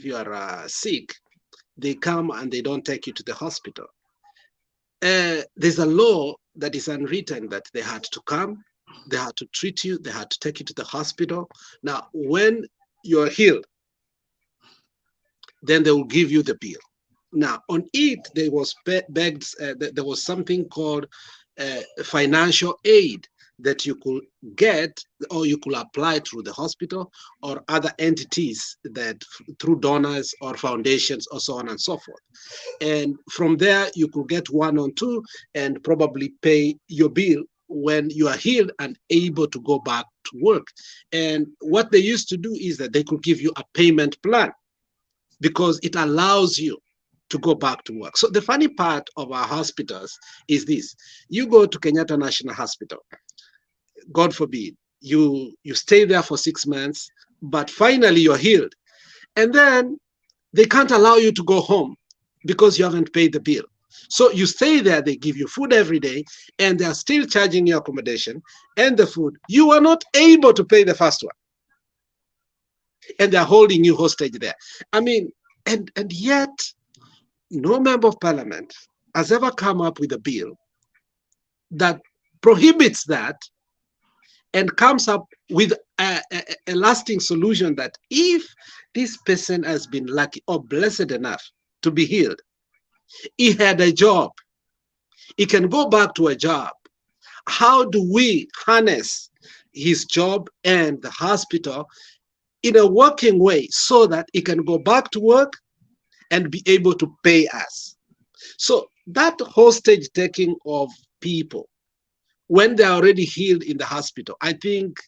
you are sick, they come and they don't take you to the hospital. There's a law that is unwritten that they had to come, they had to treat you, they had to take you to the hospital. Now, when you're healed, then they will give you the bill. Now, on it, there was there was something called financial aid that you could get or you could apply through the hospital or other entities that through donors or foundations or so on and so forth. And from there, you could get one or two and probably pay your bill when you are healed and able to go back to work. And what they used to do is that they could give you a payment plan because it allows you to go back to work. So the funny part of our hospitals is this. You go to Kenyatta National Hospital, God forbid, you stay there for 6 months, but finally you're healed. And then they can't allow you to go home because you haven't paid the bill. So you stay there, they give you food every day, and they're still charging you accommodation and the food. You are not able to pay the first one. And they're holding you hostage there. I mean, and yet, no member of parliament has ever come up with a bill that prohibits that and comes up with a lasting solution that if this person has been lucky or blessed enough to be healed, he had a job, he can go back to a job. How do we harness his job and the hospital in a working way so that he can go back to work and be able to pay us? So that hostage taking of people when they're already healed in the hospital, I think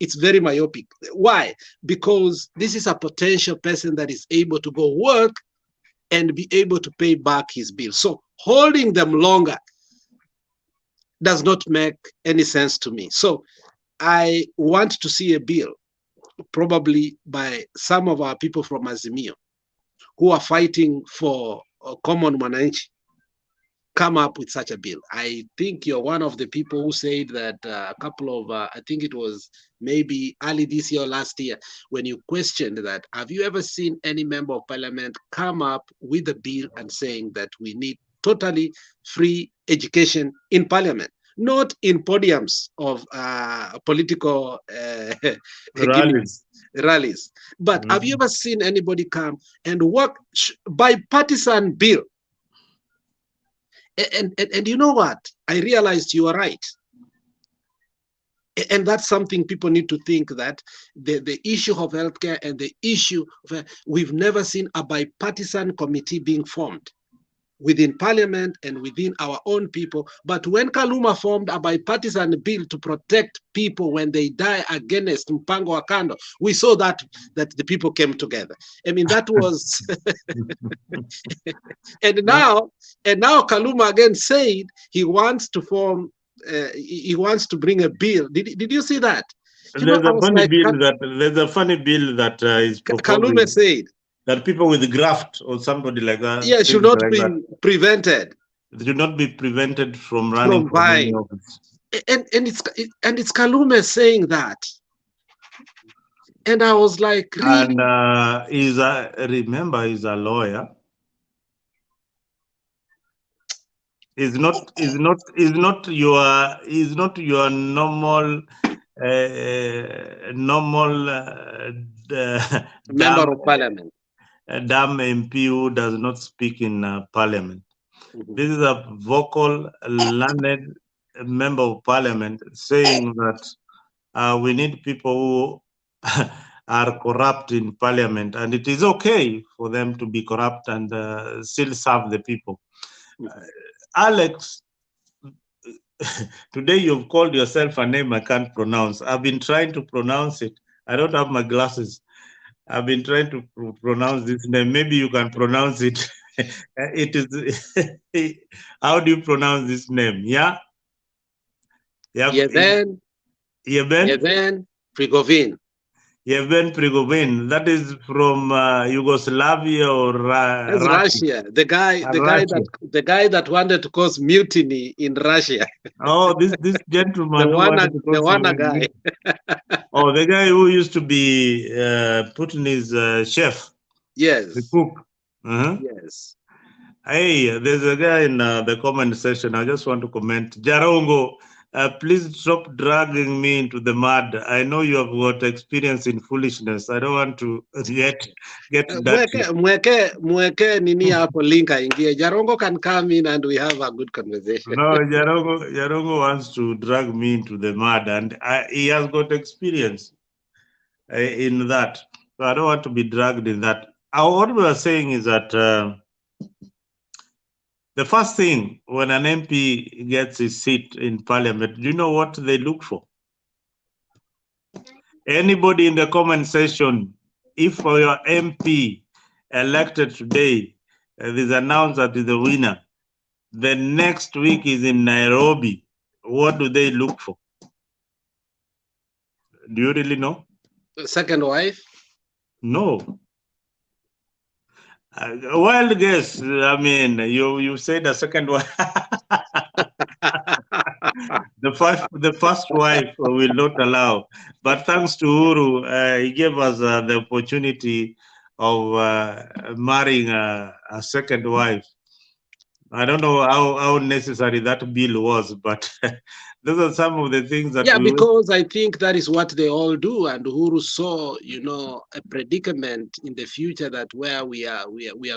it's very myopic. Why? Because this is a potential person that is able to go work and be able to pay back his bill. So holding them longer does not make any sense to me. So I want to see a bill, probably by some of our people from Azimio, who are fighting for common mwananchi, come up with such a bill. I think you're one of the people who said that a couple of, I think it was maybe early this year or last year, when you questioned that, have you ever seen any member of parliament come up with a bill and saying that we need totally free education in parliament, not in podiums of political rallies. But have you ever seen anybody come and work bipartisan bill? And you know what? I realized you are right. And that's something people need to think, that the issue of healthcare and the issue of, we've never seen a bipartisan committee being formed within parliament and within our own people. But when Kaluma formed a bipartisan bill to protect people when they die against Mpango wa Kando, we saw that the people came together. I mean, that was and now Kaluma again said he wants to form he wants to bring a bill. Did you see that? There's a funny bill that is proposing. Kaluma said that people with graft or somebody like that, should not be prevented. They should not be prevented from running for any office. And it's Kalume saying that, and I was like, really? And remember, he's a lawyer. He's not your normal member of parliament. A damn MP who does not speak in parliament. This is a vocal, learned member of parliament saying that we need people who are corrupt in parliament, and it is okay for them to be corrupt and still serve the people. Alex, today you've called yourself a name I can't pronounce. I've been trying to pronounce it. I don't have my glasses. I've been trying to pronounce this name. Maybe you can pronounce it. It is. How do you pronounce this name? Yeah. Yevhen Prigozhin. Yevhen Prigozhin. That is from Yugoslavia or Russia. The guy that wanted to cause mutiny in Russia. Oh, this gentleman. the one guy. Oh, the guy who used to be Putin's chef. the Yes. cook. Uh-huh. Yes. Hey, there's a guy in the comment section. I just want to comment. Jarongo, please stop dragging me into the mud. I know you have got experience in foolishness. I don't want to get dirty. Mweke nini hapo link aingie. Jarongo can come in and we have a good conversation. No, Jarongo wants to drag me into the mud, and he has got experience in that. So I don't want to be dragged in that. What we are saying is that the first thing when an MP gets his seat in parliament, do you know what they look for? Anybody in the comment section, if your MP elected today is announced that is the winner, the next week is in Nairobi, what do they look for? Do you really know? Second wife? No. Wild guess. I mean, you said a second wife. The first wife will not allow. But thanks to Uhuru, he gave us the opportunity of marrying a second wife. I don't know how necessary that bill was, but those are some of the things that Yeah, because I think that is what they all do. And Uhuru saw, a predicament in the future that where we are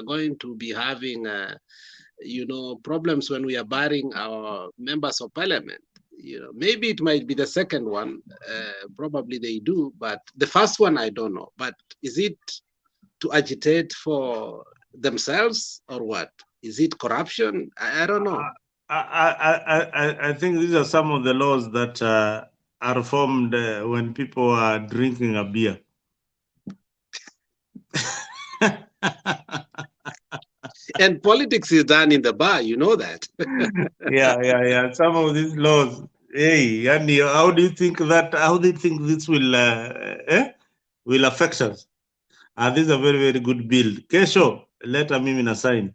going to be having, problems when we are barring our members of parliament. Maybe it might be the second one. Probably they do, but the first one I don't know. But is it to agitate for themselves or what? Is it corruption? I don't know. I think these are some of the laws that are formed when people are drinking a beer. And politics is done in the bar, you know that. Yeah. Some of these laws. Hey, Andy, how do you think this will affect us? This is a very, very good bill. Kesho, let Amimi sign.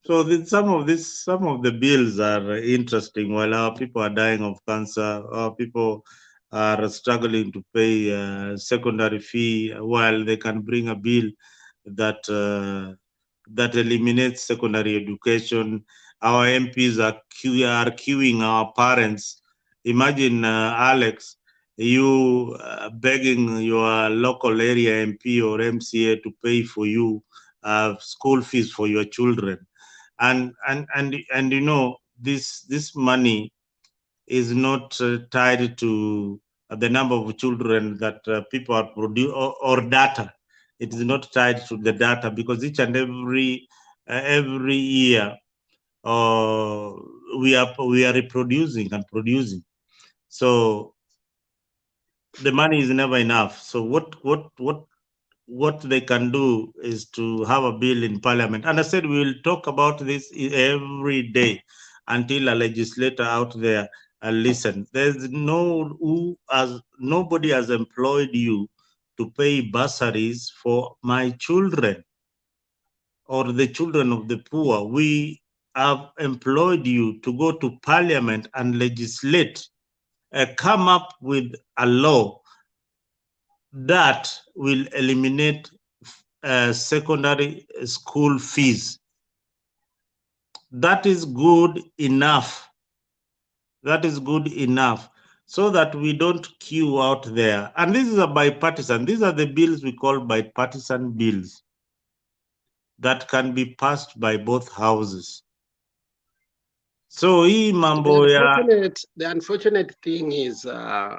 So some of the bills are interesting. While our people are dying of cancer, our people are struggling to pay secondary fee, while they can bring a bill that eliminates secondary education. Our MPs are queuing our parents. Imagine, Alex, you begging your local area MP or MCA to pay for you school fees for your children, and this money is not tied to the number of children that people are producing, or data. It is not tied to the data, because each and every year we are reproducing and producing. So the money is never enough. So what they can do is to have a bill in parliament. And I said we will talk about this every day until a legislator out there listen. There's nobody has employed you to pay bursaries for my children or the children of the poor. We have employed you to go to parliament and legislate, come up with a law that will eliminate secondary school fees. That is good enough. That is good enough, so that we don't queue out there. And this is a bipartisan. These are the bills we call bipartisan bills that can be passed by both houses. So hii mambo ya the unfortunate thing is, I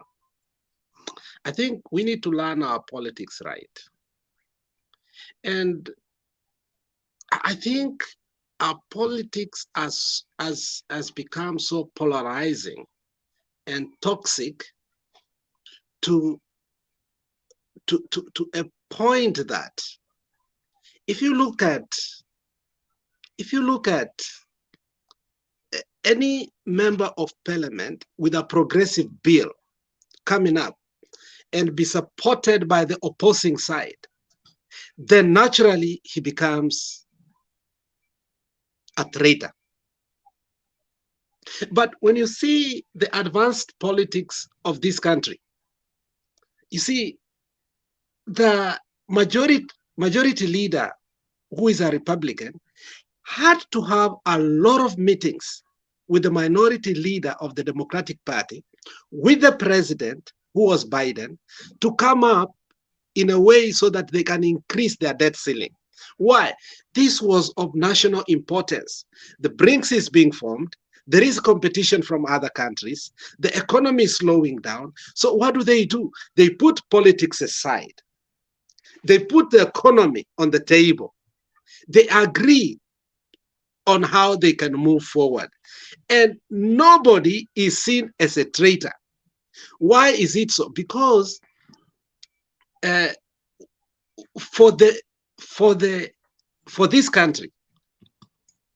think we need to learn our politics right. And I think our politics has become so polarizing and toxic to a point that if you look at any member of parliament with a progressive bill coming up and be supported by the opposing side, then naturally he becomes a traitor. But when you see the advanced politics of this country, you see the majority majority leader, who is a Republican, had to have a lot of meetings with the minority leader of the Democratic Party, with the president, who was Biden, to come up in a way so that they can increase their debt ceiling. Why? This was of national importance. The BRICS is being formed. There is competition from other countries. The economy is slowing down. So what do? They put politics aside. They put the economy on the table. They agree on how they can move forward. And nobody is seen as a traitor. Why is it so? Because for this country,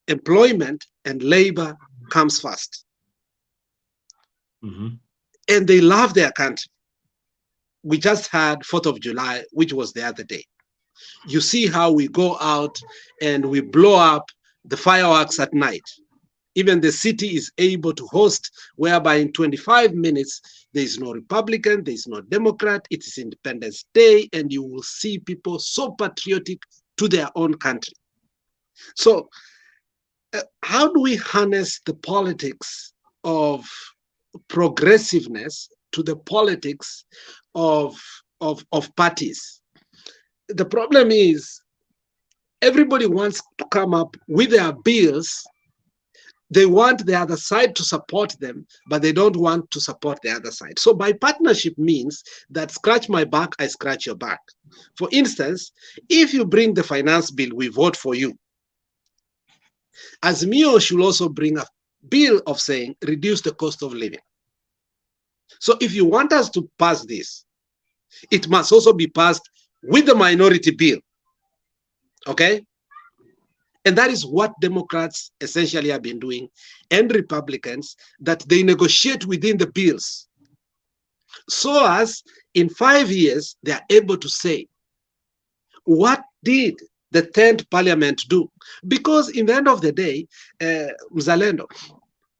employment and labor comes first. Mm-hmm. And they love their country. We just had 4th of July, which was the other day. You see how we go out and we blow up the fireworks at night. Even the city is able to host, whereby in 25 minutes, there is no Republican, there is no Democrat, it is Independence Day, and you will see people so patriotic to their own country. So how do we harness the politics of progressiveness to the politics of parties? The problem is everybody wants to come up with their bills. They want the other side to support them, but they don't want to support the other side. So by partnership means that scratch my back, I scratch your back. For instance, if you bring the finance bill, we vote for you. Azimio should also bring a bill of saying reduce the cost of living. So if you want us to pass this, it must also be passed with the minority bill. Okay? And that is what Democrats essentially have been doing, and Republicans, that they negotiate within the bills. So as in 5 years, they are able to say, what did the 10th parliament do? Because in the end of the day, Mzalendo,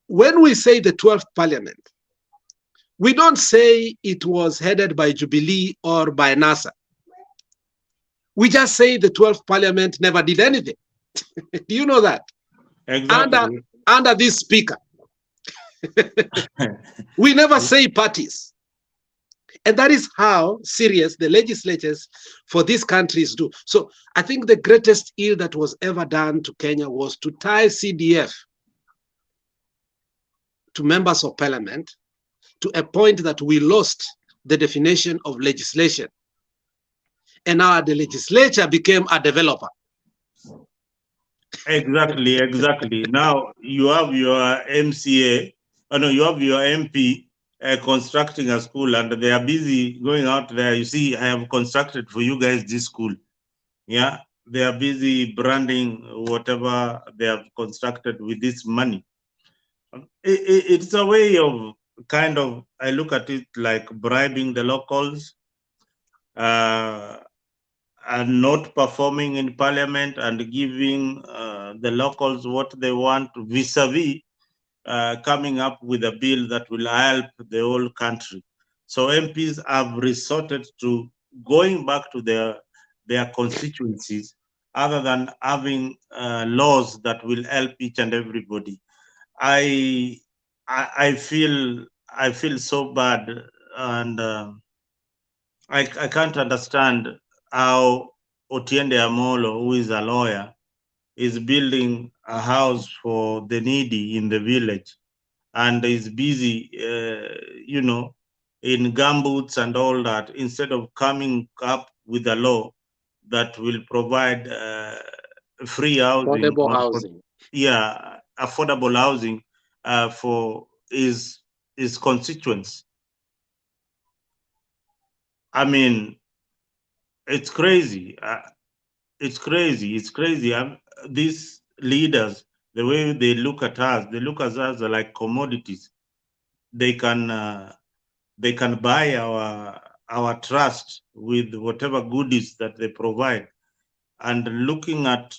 when we say the 12th parliament, we don't say it was headed by Jubilee or by NASA. We just say the 12th parliament never did anything. Do you know that? Exactly. Under this speaker. We never say parties. And that is how serious the legislatures for these countries do. So I think the greatest ill that was ever done to Kenya was to tie CDF to members of parliament to a point that we lost the definition of legislation. And now the legislature became a developer. Exactly. Now you have your MCA, you have your MP constructing a school, and they are busy going out there. You see, I have constructed for you guys this school. Yeah, they are busy branding whatever they have constructed with this money. It's a way of kind of, I look at it like bribing the locals. And not performing in parliament and giving the locals what they want vis-a-vis coming up with a bill that will help the whole country. So MPs have resorted to going back to their constituencies other than having laws that will help each and everybody. I feel so bad, and I can't understand how Otiende Amolo, who is a lawyer, is building a house for the needy in the village, and is busy, in gumboots and all that, instead of coming up with a law that will provide free housing. Affordable housing. Affordable housing for his constituents. I mean, it's crazy. It's crazy. These leaders, the way they look at us like commodities. They can buy our trust with whatever goodies that they provide. And looking at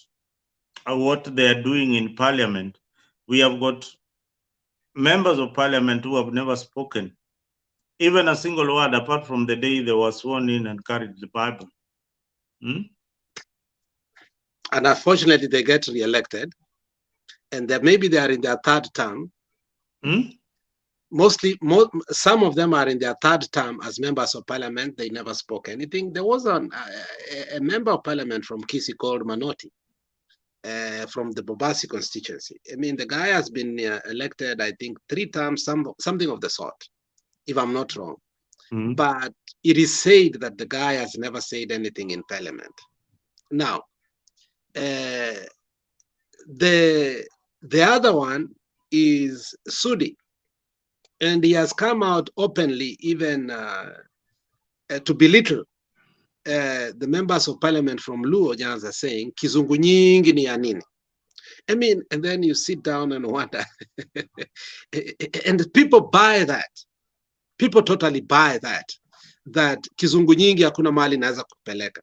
what they are doing in parliament, we have got members of parliament who have never spoken even a single word, apart from the day they were sworn in and carried the Bible. And unfortunately, they get re-elected, and maybe they are in their third term. Some of them are in their third term as members of parliament. They never spoke anything. There was a member of parliament from Kisumu called Manoti, from the Bobasi constituency. I mean, the guy has been elected, I think, 3 terms, something of the sort, if I'm not wrong. But it is said that the guy has never said anything in parliament. Now, the other one is Sudi, and he has come out openly, even to belittle the members of parliament from Luo Nyanza, saying kizungu nyingi ni ya nini. I mean, and then you sit down and wonder, and people buy that. People totally buy that kizungu nyingi hakuna mahali naweza kupeleka.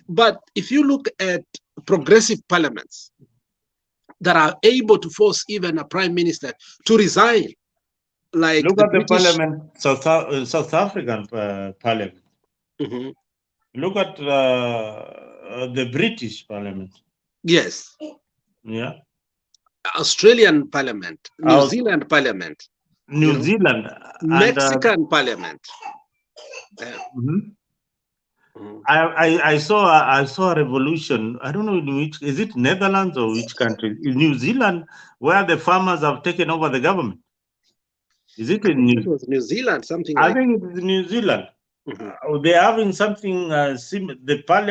But if you look at progressive parliaments that are able to force even a prime minister to resign, like look at the parliament, South African parliament. Look at the British parliament. Yes. Yeah. Australian parliament, New Zealand parliament, New Zealand, Mexican parliament. I saw a revolution. I don't know in which, is it Netherlands or which country? In New Zealand, where the farmers have taken over the government. Is it in New Zealand? Something. I think it is New Zealand. They're having something. The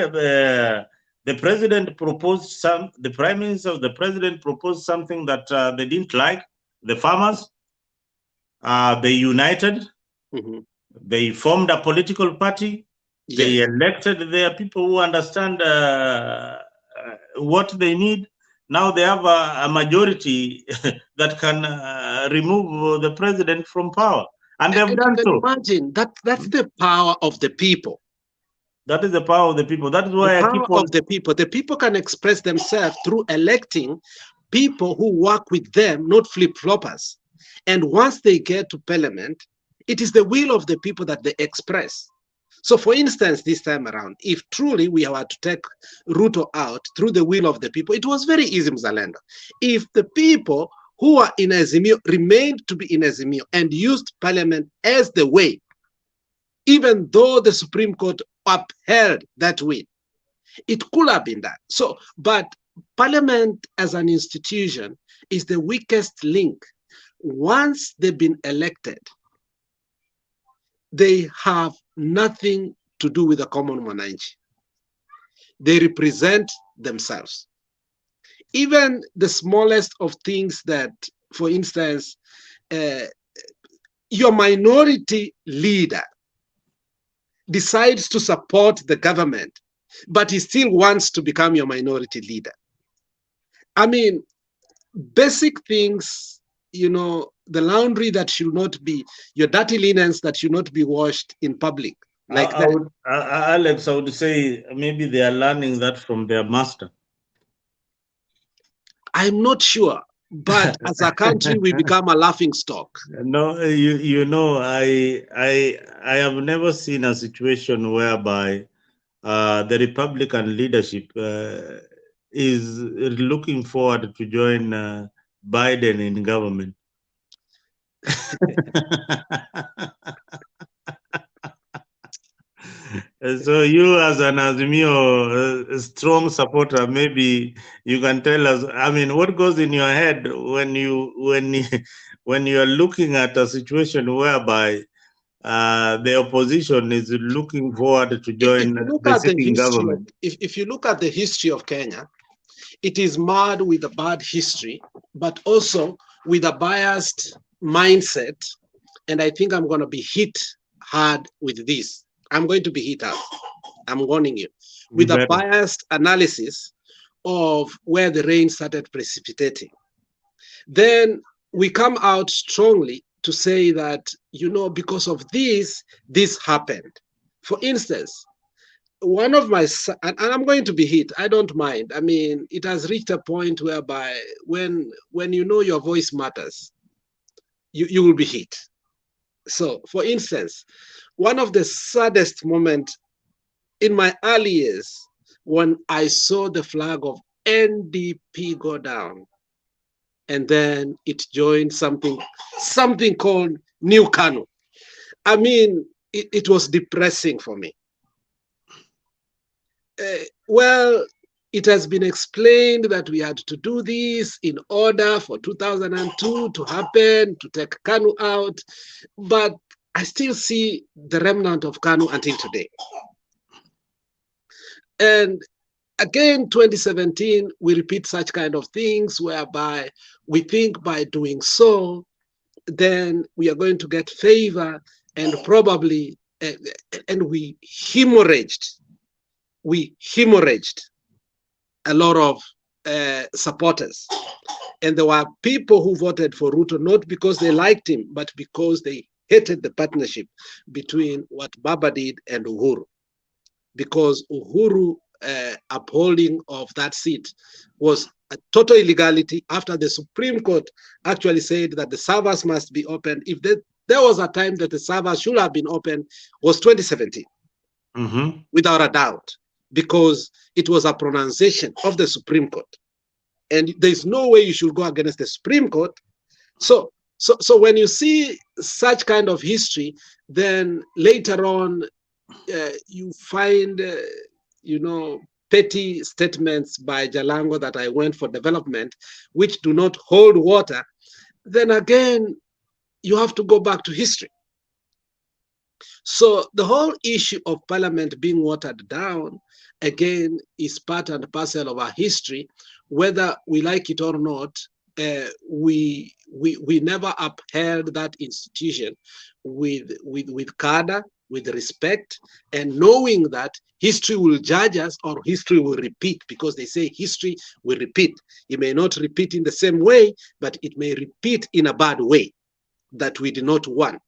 president proposed the prime minister of the president proposed something that they didn't like. The farmers, they united. They formed a political party. Yes. They elected their people who understand what they need. Now they have a majority that can remove the president from power. And they've done so. Imagine that's the power of the people. That is the power of the people. That is why I keep on. The people. The people can express themselves through electing people who work with them, not flip-floppers. And once they get to parliament, it is the will of the people that they express. So for instance, this time around, if truly we were to take Ruto out through the will of the people, it was very easy, Mzalendo. If the people who are in Azimio remained to be in Azimio and used parliament as the way, even though the Supreme Court upheld that will, it could have been that. So, but parliament as an institution is the weakest link. Once they've been elected, they have nothing to do with the common mwananchi. They represent themselves. Even the smallest of things that, for instance, your minority leader decides to support the government, but he still wants to become your minority leader. I mean, basic things, you know, the laundry that should not be, your dirty linens that should not be washed in public. Like Alex, I would say maybe they are learning that from their master. I'm not sure, but as a country, we become a laughing stock. No, you know, I have never seen a situation whereby the Republican leadership is looking forward to join Biden in government. So you, as an Azimio strong supporter, maybe you can tell us, I mean, what goes in your head when you are looking at a situation whereby the opposition is looking forward to join the sitting government? If you look at the history of Kenya, it is marred with a bad history, but also with a biased mindset. And I think I'm going to be hit hard with this. I'm going to be hit out. I'm warning you. With a biased analysis of where the rain started precipitating. Then we come out strongly to say that, you know, because of this happened. For instance, one of my, and I'm going to be hit, I don't mind. I mean, it has reached a point whereby when you know your voice matters, you will be hit. So, for instance, one of the saddest moments in my early years when I saw the flag of NDP go down. And then it joined something called New Kanu. I mean, it was depressing for me. Well, it has been explained that we had to do this in order for 2002 to happen, to take Kanu out. But I still see the remnant of Kanu until today. And again, 2017, we repeat such kind of things whereby we think by doing so, then we are going to get favor, and probably, and we hemorrhaged a lot of supporters. And there were people who voted for Ruto, not because they liked him, but because they hated the partnership between what Baba did and Uhuru. Because Uhuru upholding of that seat was a total illegality after the Supreme Court actually said that the servers must be opened. If there was a time that the servers should have been opened, was 2017, without a doubt, because it was a pronunciation of the Supreme Court. And there's no way you should go against the Supreme Court. So when you see such kind of history, then later on, you find, petty statements by Jalango that I went for development, which do not hold water. Then again, you have to go back to history. So the whole issue of parliament being watered down, again, is part and parcel of our history. Whether we like it or not, we never upheld that institution with cadre, with respect, and knowing that history will judge us or history will repeat, because they say history will repeat. It may not repeat in the same way, but it may repeat in a bad way that we do not want.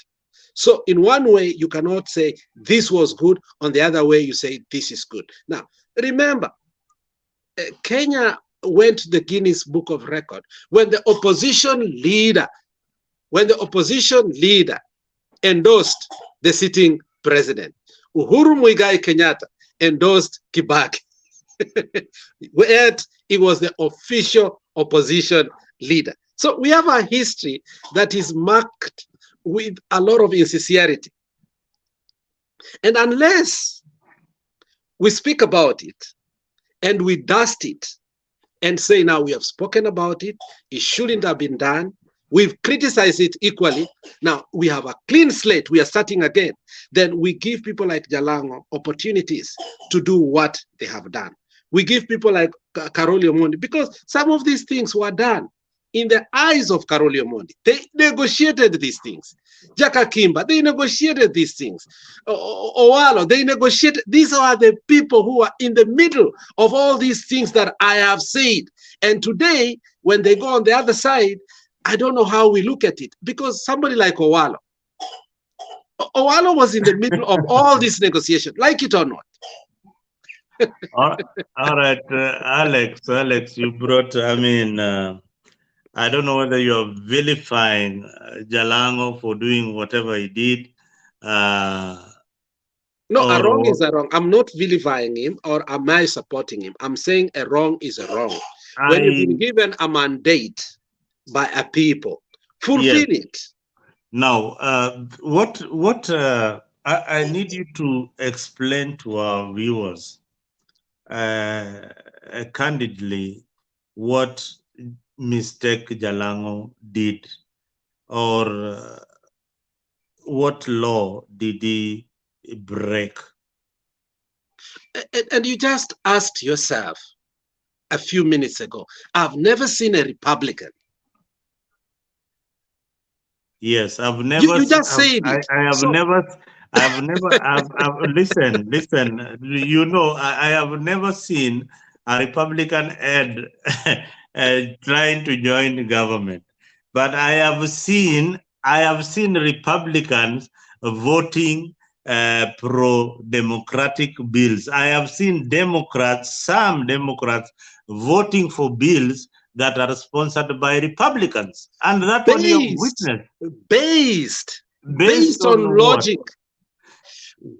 So in one way, you cannot say this was good. On the other way, you say this is good. Now, remember, Kenya went to the Guinness Book of Record when the opposition leader endorsed the sitting president. Uhuru Muigai Kenyatta endorsed Kibaki. Yet he was the official opposition leader. So we have a history that is marked with a lot of insincerity. And unless we speak about it and we dust it and say, now we have spoken about it, it shouldn't have been done, we've criticized it equally, now we have a clean slate, we are starting again, then we give people like Jalango opportunities to do what they have done. We give people like Karoli Omondi, because some of these things were done in the eyes of Karoli Omondi. They negotiated these things. Jaka Kimba, they negotiated these things. Owalo, they negotiated. These are the people who are in the middle of all these things that I have said. And today, when they go on the other side, I don't know how we look at it, because somebody like Owalo was in the middle of all this negotiation, like it or not. All right, Alex, you brought, I don't know whether you're vilifying Jalango for doing whatever he did. No, a wrong is a wrong. I'm not vilifying him, or am I supporting him? I'm saying a wrong is a wrong. When you've been given a mandate by a people, fulfill it. Now, I need you to explain to our viewers candidly what mistake Jalango did, or what law did he break? And you just asked yourself a few minutes ago, I've never seen a Republican. Yes, I've never. You just said it. Listen. You know, I have never seen a Republican head trying to join the government, but I have seen Republicans voting pro-democratic bills. I have seen some Democrats voting for bills that are sponsored by Republicans, and that's what we have witnessed. Based on logic.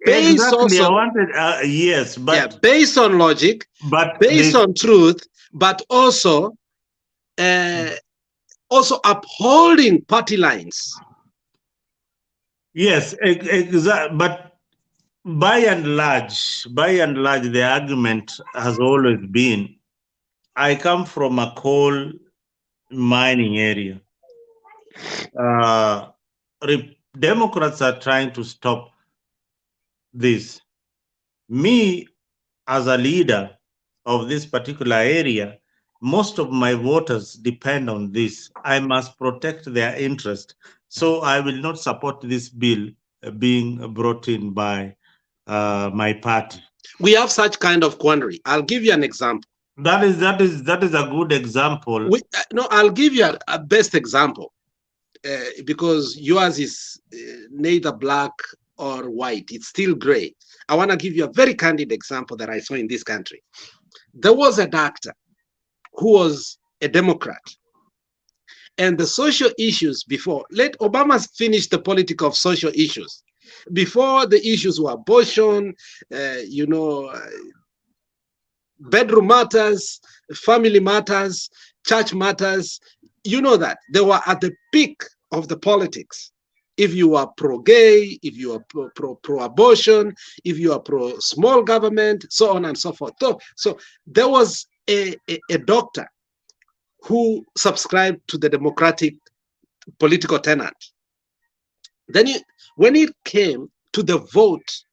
Based on logic, but based on logic, but based on truth, but also upholding party lines. Yes, exactly. But by and large, the argument has always been, I come from a coal mining area. Democrats are trying to stop this. Me, as a leader of this particular area, most of my voters depend on this. I must protect their interest. So I will not support this bill being brought in by my party. We have such kind of quandary. I'll give you an example. That is a good example. No, I'll give you a best example because yours is neither black or white. It's still gray. I want to give you a very candid example that I saw in this country. There was a doctor who was a Democrat. And the social issues before, let Obama finish the politics of social issues. Before, the issues were abortion, bedroom matters, family matters, church matters. You know that. They were at the peak of the politics. If you are pro-gay, if you are pro-abortion, if you are pro-small government, so on and so forth. So there was a doctor who subscribed to the democratic political tenant. Then when it came to the vote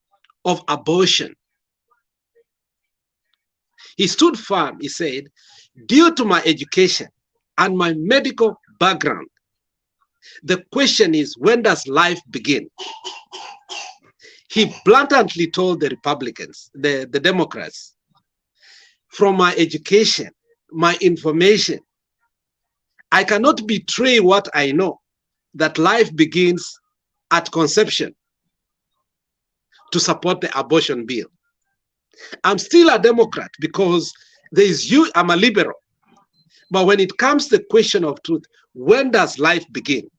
of abortion, he stood firm. He said, due to my education and my medical background, the question is, when does life begin? He blatantly told the Republicans, the Democrats, from my education, my information, I cannot betray what I know, that life begins at conception, to support the abortion bill. I'm still a Democrat because I'm a liberal. But when it comes to the question of truth, when does life begin?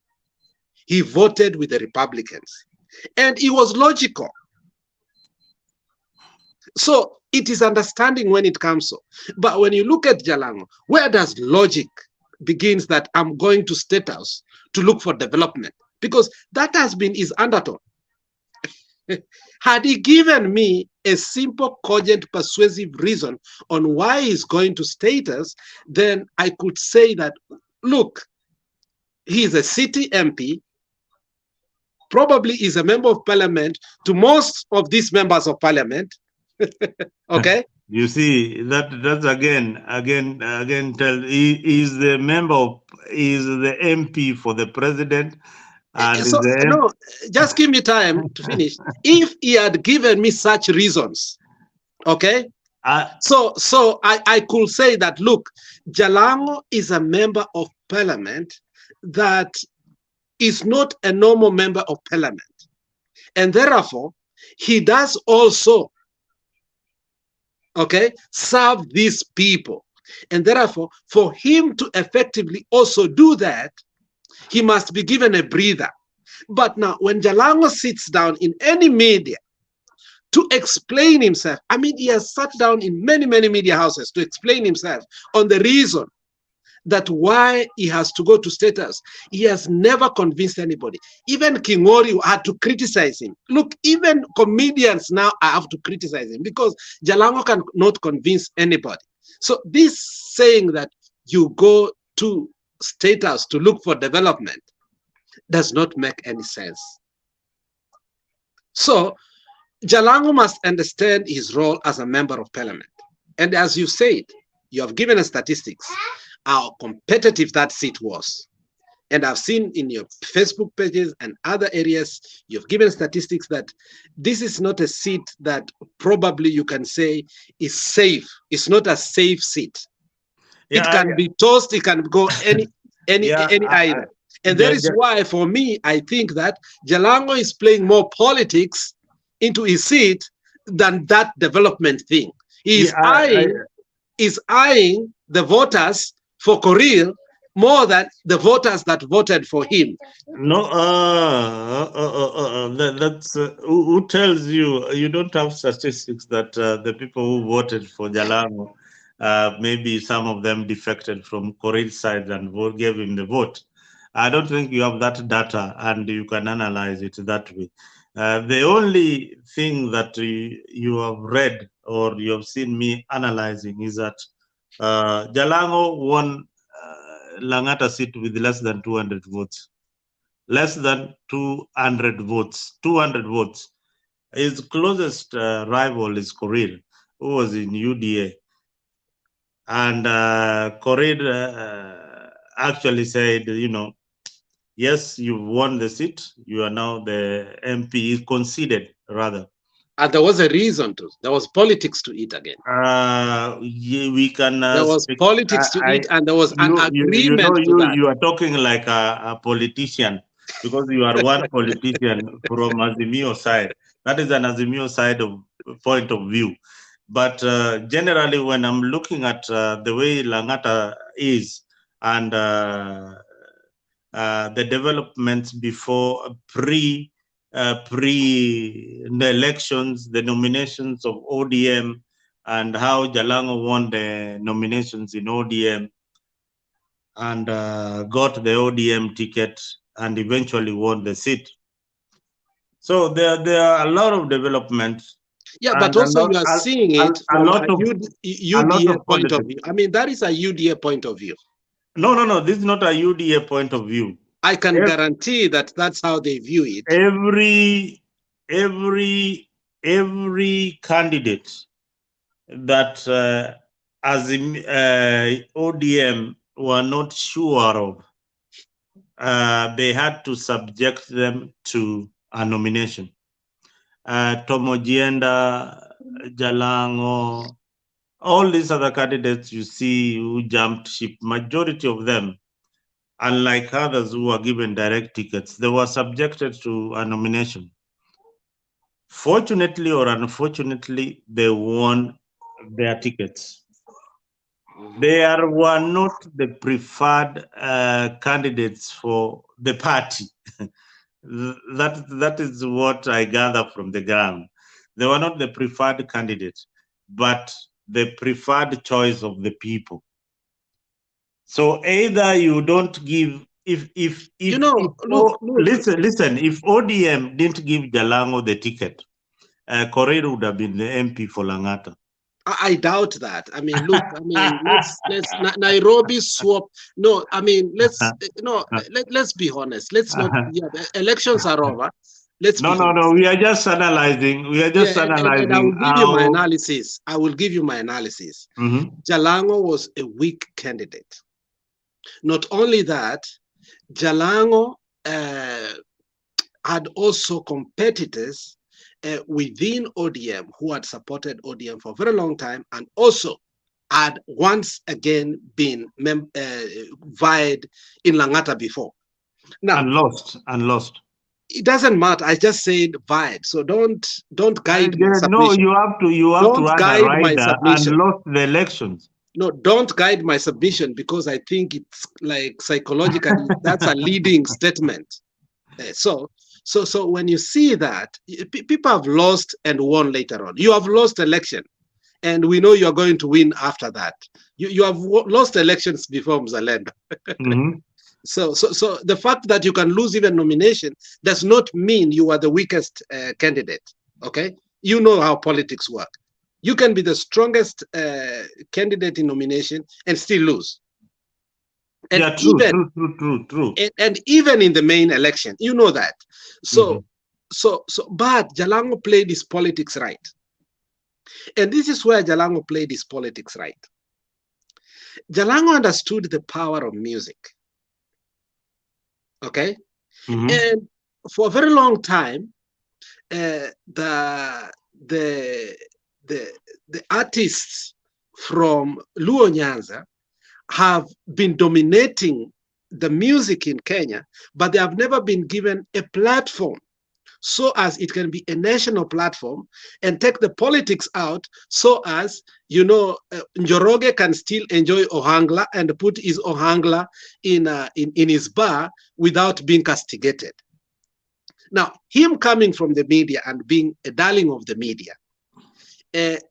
He voted with the Republicans. And it was logical. So it is understanding when it comes so. But when you look at Jalango, where does logic begins that I'm going to State House to look for development? Because that has been his undertone. Had he given me a simple, cogent, persuasive reason on why he's going to State House, then I could say that, look, he's a city MP, probably is a member of parliament to most of these members of parliament. Okay. You see, that's again tell he is the member of, is the MP for the president. And so, no, just give me time to finish. If he had given me such reasons, okay, so I could say that, look, Jalango is a member of parliament that is not a normal member of parliament. And therefore, he does also, okay, serve these people. And therefore, for him to effectively also do that, he must be given a breather. But now, when Jalango sits down in any media to explain himself, I mean, he has sat down in many, many media houses to explain himself on the reason that why he has to go to State House. He has never convinced anybody. Even Kingori had to criticize him. Look, even comedians now have to criticize him because Jalango cannot convince anybody. So this saying that you go to State House to look for development does not make any sense. So Jalango must understand his role as a member of parliament. And as you said, you have given us statistics how competitive that seat was. And I've seen in your Facebook pages and other areas, you've given statistics that this is not a seat that probably you can say is safe. It's not a safe seat. Yeah, it can be tossed, it can go any either. And that is why, for me, I think that Jalango is playing more politics into his seat than that development thing. He is eyeing the voters for Korea more than the voters that voted for him. No, that's who tells you you don't have statistics that the people who voted for Jalango maybe some of them defected from Kore's side and gave him the vote. I don't think you have that data and you can analyze it that way. The only thing that you have read or you have seen me analyzing is that Jalango won Langata seat with less than 200 votes. Less than 200 votes. 200 votes. His closest rival is Korir, who was in UDA. And Korir actually said, yes, you won the seat. You are now the MP, conceded rather. And there was a reason to. There was politics to it again. We can. There was politics to it, and there was an agreement to that. You are talking like a politician because you are one politician from Azimio side. That is an Azimio side of point of view. But generally, when I'm looking at the way Langata is and the developments before the elections, the nominations of ODM, and how Jalango won the nominations in ODM and got the ODM ticket and eventually won the seat. So there are a lot of developments. Yeah, but also you are seeing it from a UDA point of view. I mean, that is a UDA point of view. No. This is not a UDA point of view. I can guarantee that that's how they view it. Every candidate that as in ODM were not sure of, they had to subject them to a nomination. Tomojienda, Jalango, all these other candidates you see who jumped ship, majority of them, unlike others who were given direct tickets, they were subjected to a nomination. Fortunately or unfortunately, they won their tickets. They were not the preferred candidates for the party. That is what I gather from the ground. They were not the preferred candidate, but the preferred choice of the people. So either you don't give listen, if ODM didn't give Jalango the ticket, Korir would have been the MP for Langata. I doubt that. I mean, look. I mean, let's Nairobi swap. No, I mean, let's be honest. Let's not. Yeah, the elections are over. Let's no. We are just analyzing. We are just analyzing. And I will give you my analysis. I will give you my analysis. Jalango was a weak candidate. Not only that, Jalango had also competitors within ODM who had supported ODM for a very long time and also had once again been vied in Langata before. Now and lost. It doesn't matter. I just said vied. So don't guide my submission. No, you have to guide my submission and lost the elections. No, don't guide my submission because I think it's like psychologically that's a leading statement. So when you see that, people have lost and won later on. You have lost election, and we know you are going to win after that. You have lost elections before Mzalendo. So the fact that you can lose even nomination does not mean you are the weakest candidate. Okay, you know how politics work. You can be the strongest candidate in nomination and still lose. And yeah, true. And even in the main election, you know that. So but Jalango played his politics right. And this is where Jalango played his politics right. Jalango understood the power of music. Okay? And for a very long time, the artists from Luo Nyanza have been dominating the music in Kenya, but they have never been given a platform so as it can be a national platform and take the politics out so as, Njoroge can still enjoy Ohangla and put his Ohangla in his bar without being castigated. Now, him coming from the media and being a darling of the media,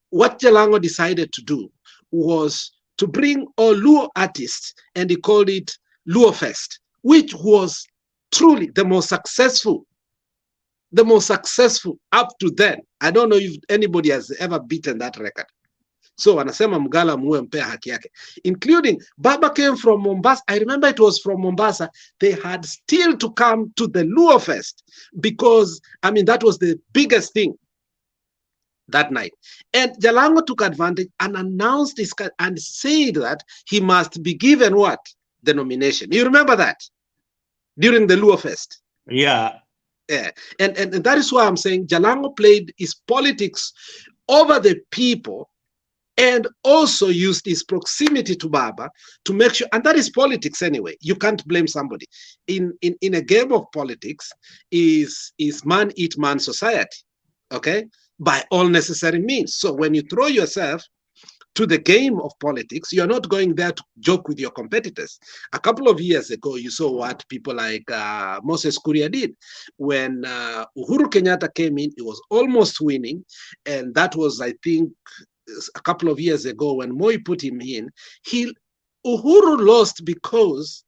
what Jalango decided to do was to bring all Luo artists, and he called it Luo Fest, which was truly the most successful up to then. I don't know if anybody has ever beaten that record. So wanasema Mgala muwe mpea haki yake, including Baba came from Mombasa. I remember it was from Mombasa. They had still to come to the Luo Fest because, I mean, that was the biggest thing that night. And Jalango took advantage and announced this and said that he must be given what? The nomination. You remember that? During the Luo Fest. Yeah. Yeah. And that is why I'm saying Jalango played his politics over the people and also used his proximity to Baba to make sure, and that is politics anyway. You can't blame somebody. In a game of politics is man eat man society, okay? By all necessary means. So when you throw yourself to the game of politics, you're not going there to joke with your competitors. A couple of years ago, you saw what people like Moses Kuria did. When Uhuru Kenyatta came in, he was almost winning, and that was, I think, a couple of years ago when Moi put him in. Uhuru lost because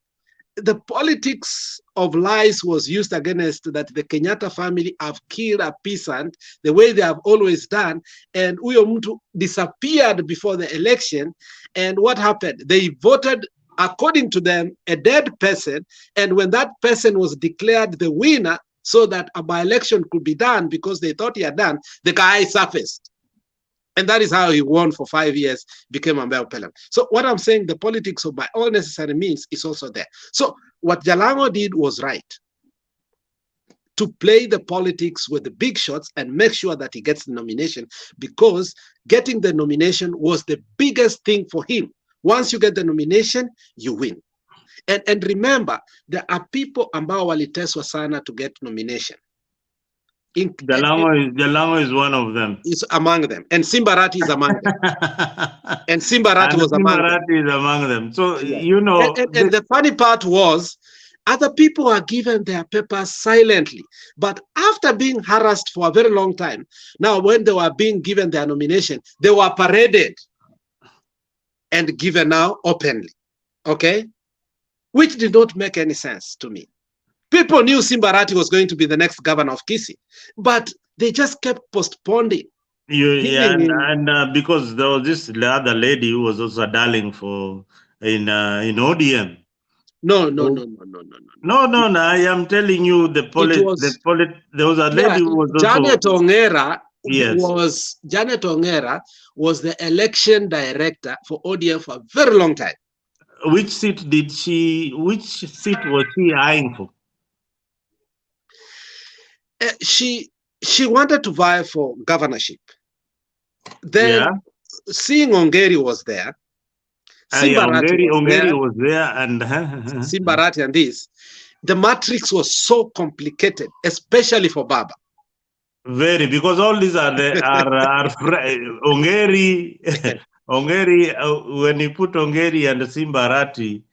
the politics of lies was used against that the Kenyatta family have killed a peasant the way they have always done, and Uyo Mtu disappeared before the election. And what happened? They voted, according to them, a dead person, and when that person was declared the winner so that a by-election could be done because they thought he had done, the guy surfaced. And that is how he won for 5 years, became a member of parliament. So what I'm saying, the politics of by all necessary means is also there. So what Jalango did was right. To play the politics with the big shots and make sure that he gets the nomination, because getting the nomination was the biggest thing for him. Once you get the nomination, you win. And remember, there are people ambao waliteswa sana to get nomination. Jalango is one of them. Is among them, and Simbarati is among them. And Simbarati was among them. So yeah. You know, and the funny part was, other people are given their papers silently, but after being harassed for a very long time, now when they were being given their nomination, they were paraded and given now openly. Okay, which did not make any sense to me. People knew Simbarati was going to be the next governor of Gusii, but they just kept postponing. And because there was this other lady who was also a darling for in ODM. No. I am telling you, there was a lady who was also Janet Ongera. Yes. Janet Ongera was the election director for ODM for a very long time. Which seat was she eyeing for? She wanted to vie for governorship. Then seeing Ongeri was there, Ongeri was there, and Simbarati and this, the matrix was so complicated, especially for Baba. Very, because all these are Ongeri. Ongeri, when you put Ongeri and Simbarati,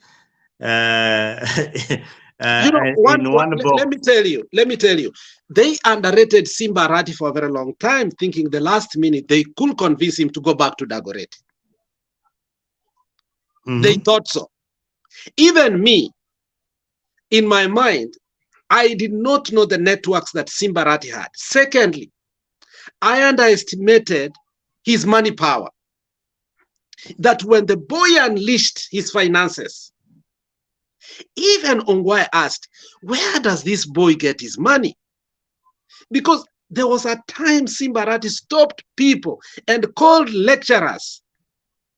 let me tell you, they underrated Simbarati for a very long time, thinking the last minute they could convince him to go back to Dagoretti. Mm-hmm. They thought so. Even me, in my mind, I did not know the networks that Simbarati had. Secondly, I underestimated his money power. That when the boy unleashed his finances, even Ongwae asked, where does this boy get his money? Because there was a time Simbarati stopped people and called lecturers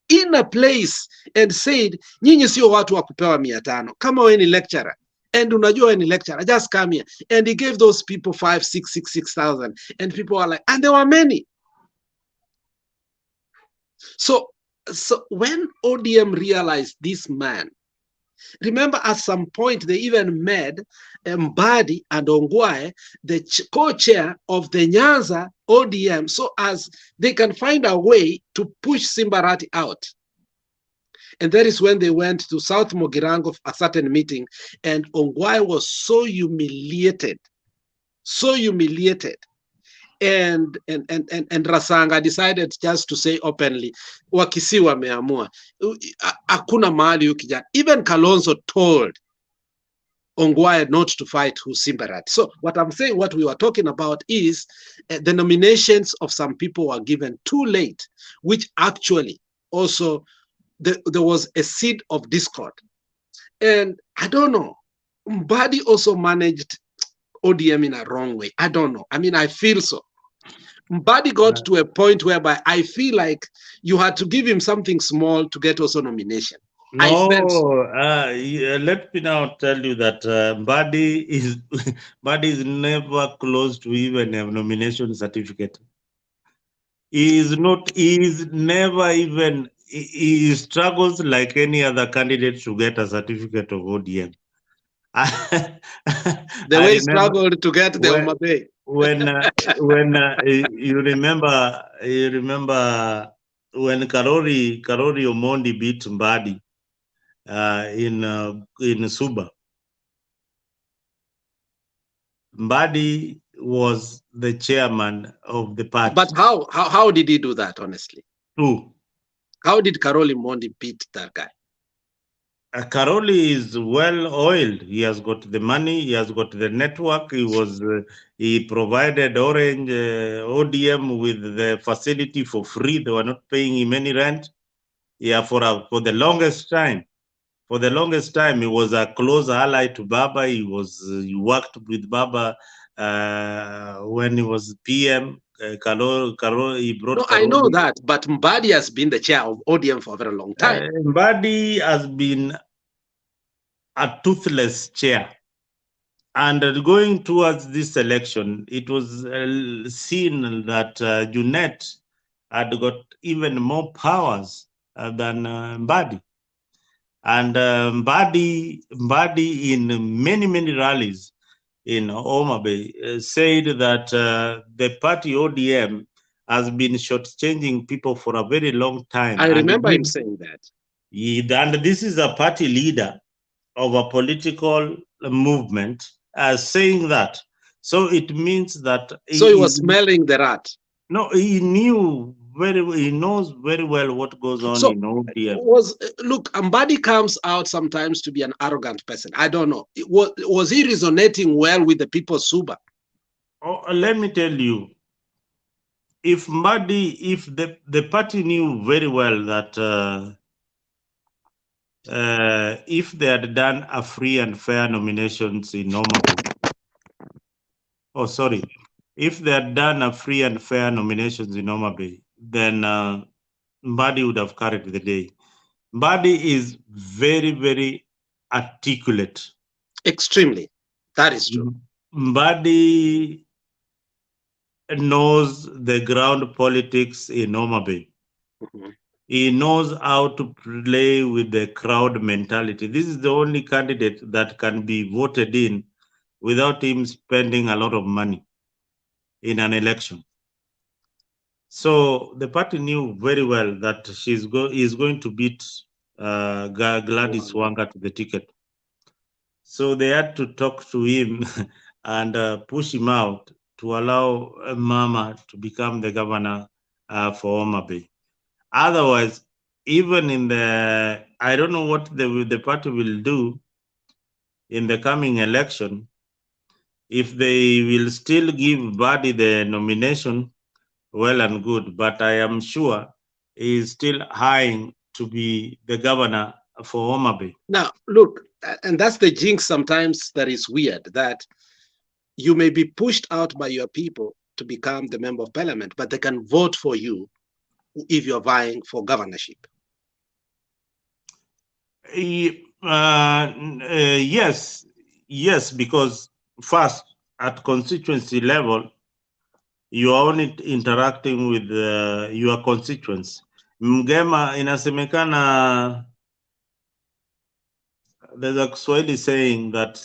in a place and said, nyinyi sio watu wa kupewa 500. Kama wewe ni lecturer, and unajua wewe ni lecturer, just come here. And he gave those people 6,000. And people were like, and there were many. So when ODM realized this man, remember at some point they even made Mbadi and Ongwae the co-chair of the Nyanza ODM, so as they can find a way to push Simbarati out. And that is when they went to South Mogirango for a certain meeting, and Ongwae was so humiliated. and Rasanga decided just to say openly, Wakisi wameamua, hakuna mahali ukija. Even Kalonzo told Ongwae not to fight Husimbarat. So what I'm saying, what we were talking about is the nominations of some people were given too late, which actually also there was a seed of discord. And I don't know, Mbadi also managed ODM in a wrong way. I don't know. I mean, I feel so. Mbadi got to a point whereby I feel like you had to give him something small to get also nomination. I felt so. Let me now tell you that Mbadi is Mbadi is never close to even a nomination certificate. He is not. He is never even. He struggles like any other candidate to get a certificate of ODM. I The way he remember struggled to get the when Omabay. you remember when Karori Omondi beat Mbadi in Suba. Mbadi was the chairman of the party. But how did he do that, honestly? True. How did Karoli Mondi beat that guy? Karoli is well oiled. He has got the money. He has got the network. He provided Orange ODM with the facility for free. They were not paying him any rent. Yeah, for the longest time. For the longest time, he was a close ally to Baba. He worked with Baba when he was PM. He brought No, I know that, but Mbadi has been the chair of ODM for a very long time. Mbadi has been a toothless chair. And going towards this election, it was seen that Junet had got even more powers than Mbadi. And Mbadi in many rallies in Homa Bay said that the party ODM has been shortchanging people for a very long time. I remember him saying that. And this is a party leader of a political movement saying that. So it means that he was smelling the rat. No, he knows very well what goes on in ODM. Look, Mbadi comes out sometimes to be an arrogant person. I don't know. Was he resonating well with the people of Suba? Oh, let me tell you, if the party knew very well that if they had done a free and fair nominations in Homa Bay, if they had done a free and fair nominations in Homa Bay, then Mbadi would have carried the day. Mbadi is very articulate. Extremely. That is true. Mbadi knows the ground politics in Homa Bay. Mm-hmm. He knows how to play with the crowd mentality. This is the only candidate that can be voted in without him spending a lot of money in an election. So the party knew very well that he's going to beat Gladys Wanga to the ticket. So they had to talk to him and push him out to allow Mama to become the governor for Homa Bay. Otherwise, even I don't know what the party will do in the coming election. If they will still give Mbadi the nomination, well and good, but I am sure he is still eyeing to be the governor for Homa Bay. Now, look, and that's the jinx sometimes that is weird, that you may be pushed out by your people to become the member of parliament, but they can vote for you if you're vying for governorship. Yes, because first, at constituency level, you are only interacting with your constituents. Mgema inasemekana, there's a Swahili saying that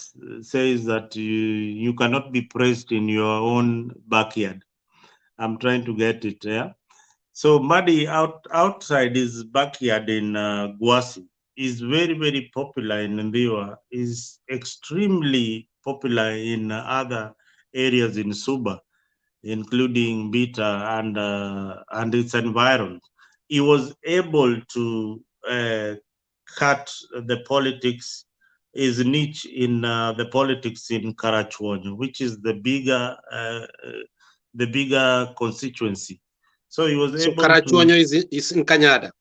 says that you cannot be praised in your own backyard. I'm trying to get it, yeah? So Mbadi outside his backyard in Gusii is very popular in Ndiwa, is extremely popular in other areas in Suba. including Bita and its environs. He was able to cut the politics, his niche in the politics in Karachuonyo, which is the bigger constituency. So he was So able to. Karachuonyo is in Kanyada.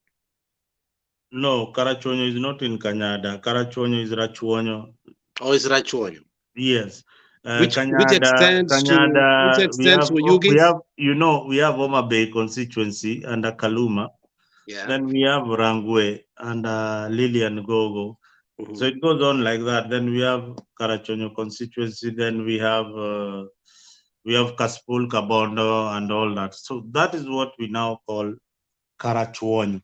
No, Karachuonyo is not in Kanyada. Karachuonyo is Rachuonyo. Or is Rachuonyo? Yes. Which Kanyada, extends to Yugis? we have Homa Bay constituency under Kaluma. Yeah. Then we have Rangwe and Lilian Gogo. Mm-hmm. So it goes on like that. Then we have Karachuonyo constituency. Then we have Kaspul, Kabondo, and all that. So that is what we now call Karachuonyo.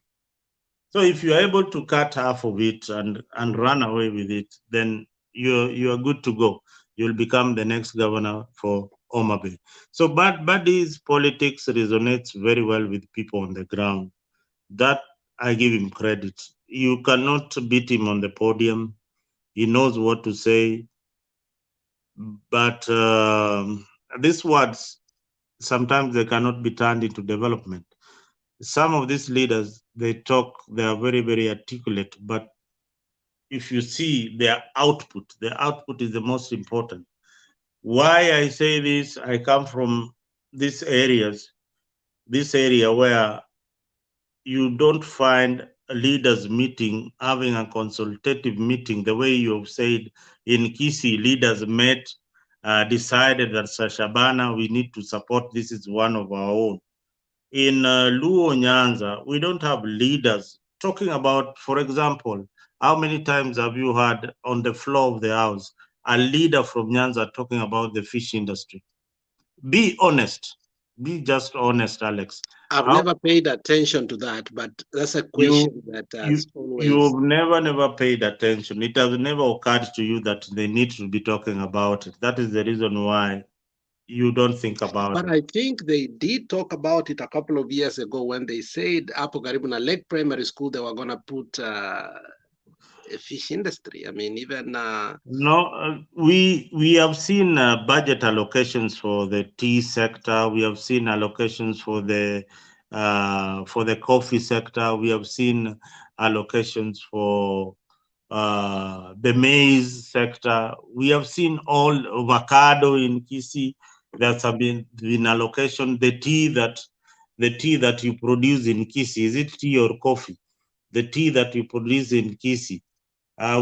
So if you are able to cut half of it and run away with it, then you are good to go. You'll become the next governor for Homa Bay. So Buddy's politics resonates very well with people on the ground. That I give him credit. You cannot beat him on the podium. He knows what to say. But these words, sometimes they cannot be turned into development. Some of these leaders, they are very, very articulate, but if you see the output is the most important. Why I say this, I come from this area where you don't find leaders meeting, having a consultative meeting, the way you have said in Gusii, leaders met, decided that Shabana, we need to support, this is one of our own. In Luo Nyanza, we don't have leaders talking about, for example, how many times have you heard on the floor of the house a leader from Nyanza talking about the fish industry? Be honest. Be just honest, Alex. I've never paid attention to that, but that's a You question that you has always. you've never paid attention. It has never occurred to you that they need to be talking about it. That is the reason why you don't think about But it. I think they did talk about it a couple of years ago when they said Apo Garibuna Lake Primary School they were going to put a fish industry. I mean, even No, we have seen budget allocations for the tea sector. We have seen allocations for the coffee sector. We have seen allocations for the maize sector. We have seen all avocado in Gusii. There's been allocation. The tea that you produce in Gusii, is it tea or coffee? The tea that you produce in Gusii.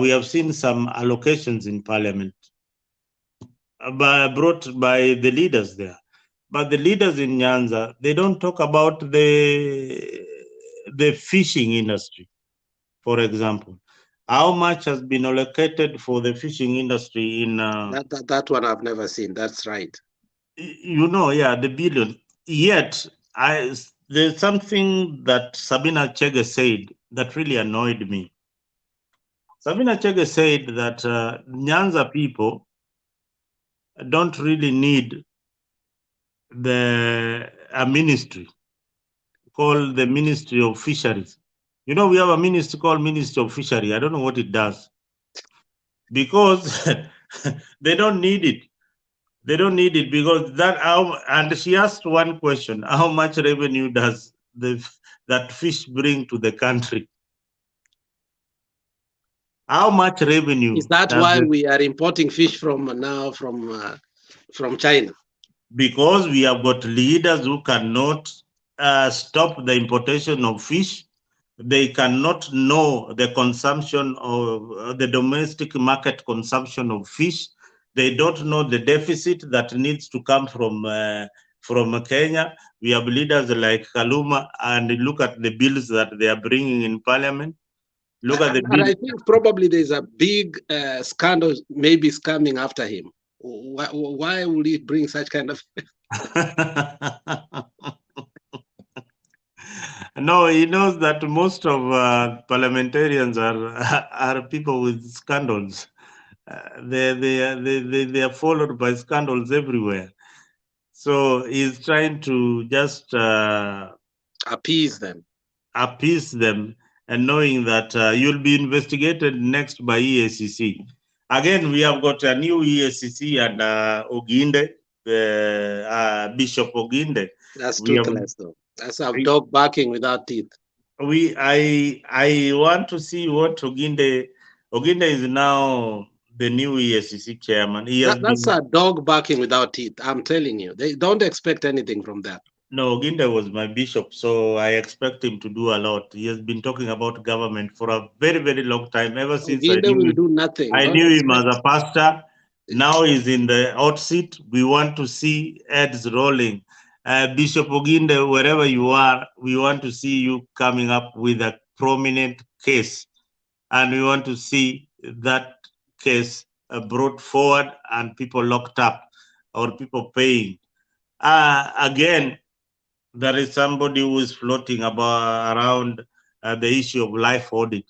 We have seen some allocations in parliament brought by the leaders there. But the leaders in Nyanza, they don't talk about the fishing industry, for example. How much has been allocated for the fishing industry in... that one I've never seen. That's right. The billion. Yet, there's something that Sabina Chege said that really annoyed me. Sabina Chege said that Nyanza people don't really need a ministry called the Ministry of Fisheries. We have a ministry called Ministry of Fishery. I don't know what it does. Because they don't need it. They don't need it because and she asked one question: how much revenue does that fish bring to the country? How much revenue? Is that why we are importing fish from China? Because we have got leaders who cannot stop the importation of fish. They cannot know the consumption of the domestic market consumption of fish. They don't know the deficit that needs to come from Kenya. We have leaders like Kaluma, and look at the bills that they are bringing in parliament. Look at the bill. And I think probably there's a big scandal maybe is coming after him. Why would he bring such kind of... No, he knows that most of parliamentarians are people with scandals. They are followed by scandals everywhere. So he's trying to just appease them, and knowing that you'll be investigated next by EACC. Again, we have got a new EACC and Oginde. Bishop Oginde. That's We have toothless, though. That's a dog barking without teeth. I want to see what Oginde is now the new ESCC chairman. He has That's been a dog barking without teeth. I'm telling you, they don't expect anything from that. No, Oginde was my bishop, so I expect him to do a lot. He has been talking about government for a very, very long time, ever since Oginde will do nothing. I Don't knew him as expect. a pastor. Now he's in the hot seat. We want to see heads rolling. Bishop Oginde, wherever you are, we want to see you coming up with a prominent case. And we want to see that case brought forward and people locked up or people paying. Again, there is somebody who is floating about around the issue of life audit.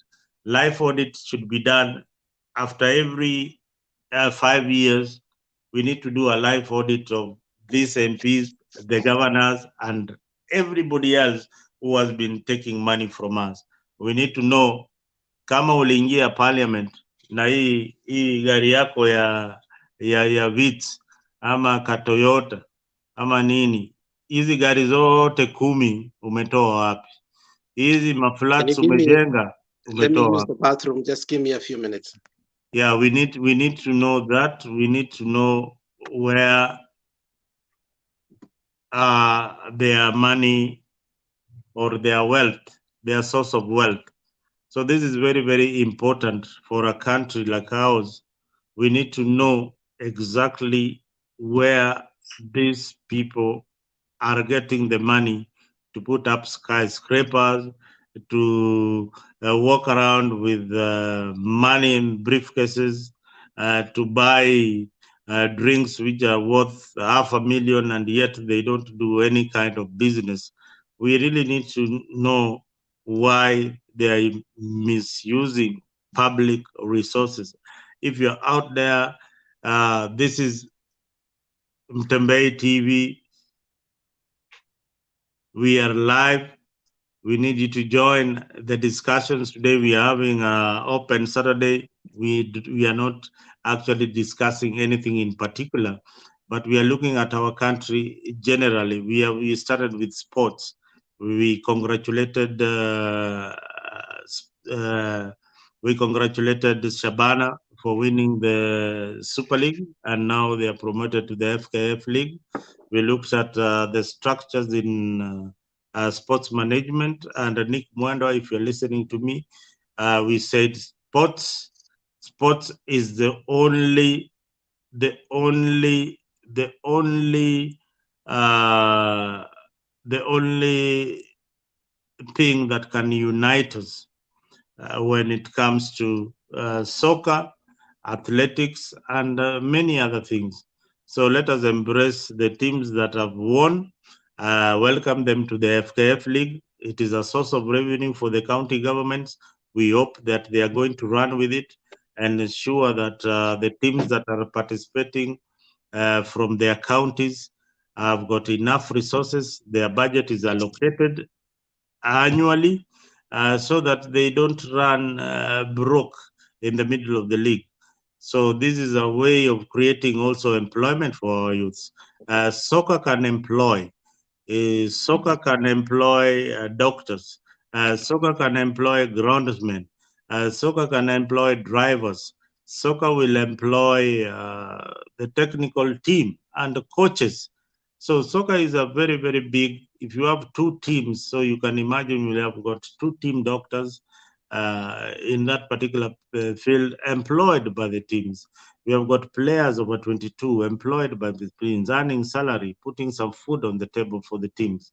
Life audit should be done after every 5 years. We need to do a life audit of these MPs, the governors, and everybody else who has been taking money from us. We need to know kama uliingia parliament na hii gari yako ya Vitz ama ka Toyota ama nini, hizi gari zote 10 umetoa wapi? Hizi Can you maflats give me? umejenga Let me umetoa use wapi? the bathroom. Just give me a few minutes. Yeah, we need to know that. We need to know where their money or their wealth, their source of wealth. So this is very, very important for a country like ours. We need to know exactly where these people are getting the money to put up skyscrapers, to walk around with money in briefcases, to buy drinks which are worth 500,000 and yet they don't do any kind of business. We really need to know why they are misusing public resources. If you're out there, this is Mutembei TV. We are live. We need you to join the discussions today. We are having an open Saturday. We are not actually discussing anything in particular, but we are looking at our country generally. We started with sports. We congratulated Shabana for winning the Super League, and now they are promoted to the FKF League. We looked at the structures in sports management, and Nick Mwendo, if you're listening to me, we said sports is the only the only uh, the only thing that can unite us when it comes to soccer, athletics, and many other things. So let us embrace the teams that have won, welcome them to the FKF League. It is a source of revenue for the county governments. We hope that they are going to run with it and ensure that the teams that are participating from their counties have got enough resources. Their budget is allocated annually so that they don't run broke in the middle of the league. So this is a way of creating also employment for our youths. Soccer can employ. Soccer can employ doctors. Soccer can employ groundsmen. Soccer can employ drivers. Soccer will employ the technical team and the coaches. So soccer is a very, very big. If you have two teams, so you can imagine you have got two team doctors in that particular field employed by the teams. We have got players over 22 employed by the teams, earning salary, putting some food on the table for the teams.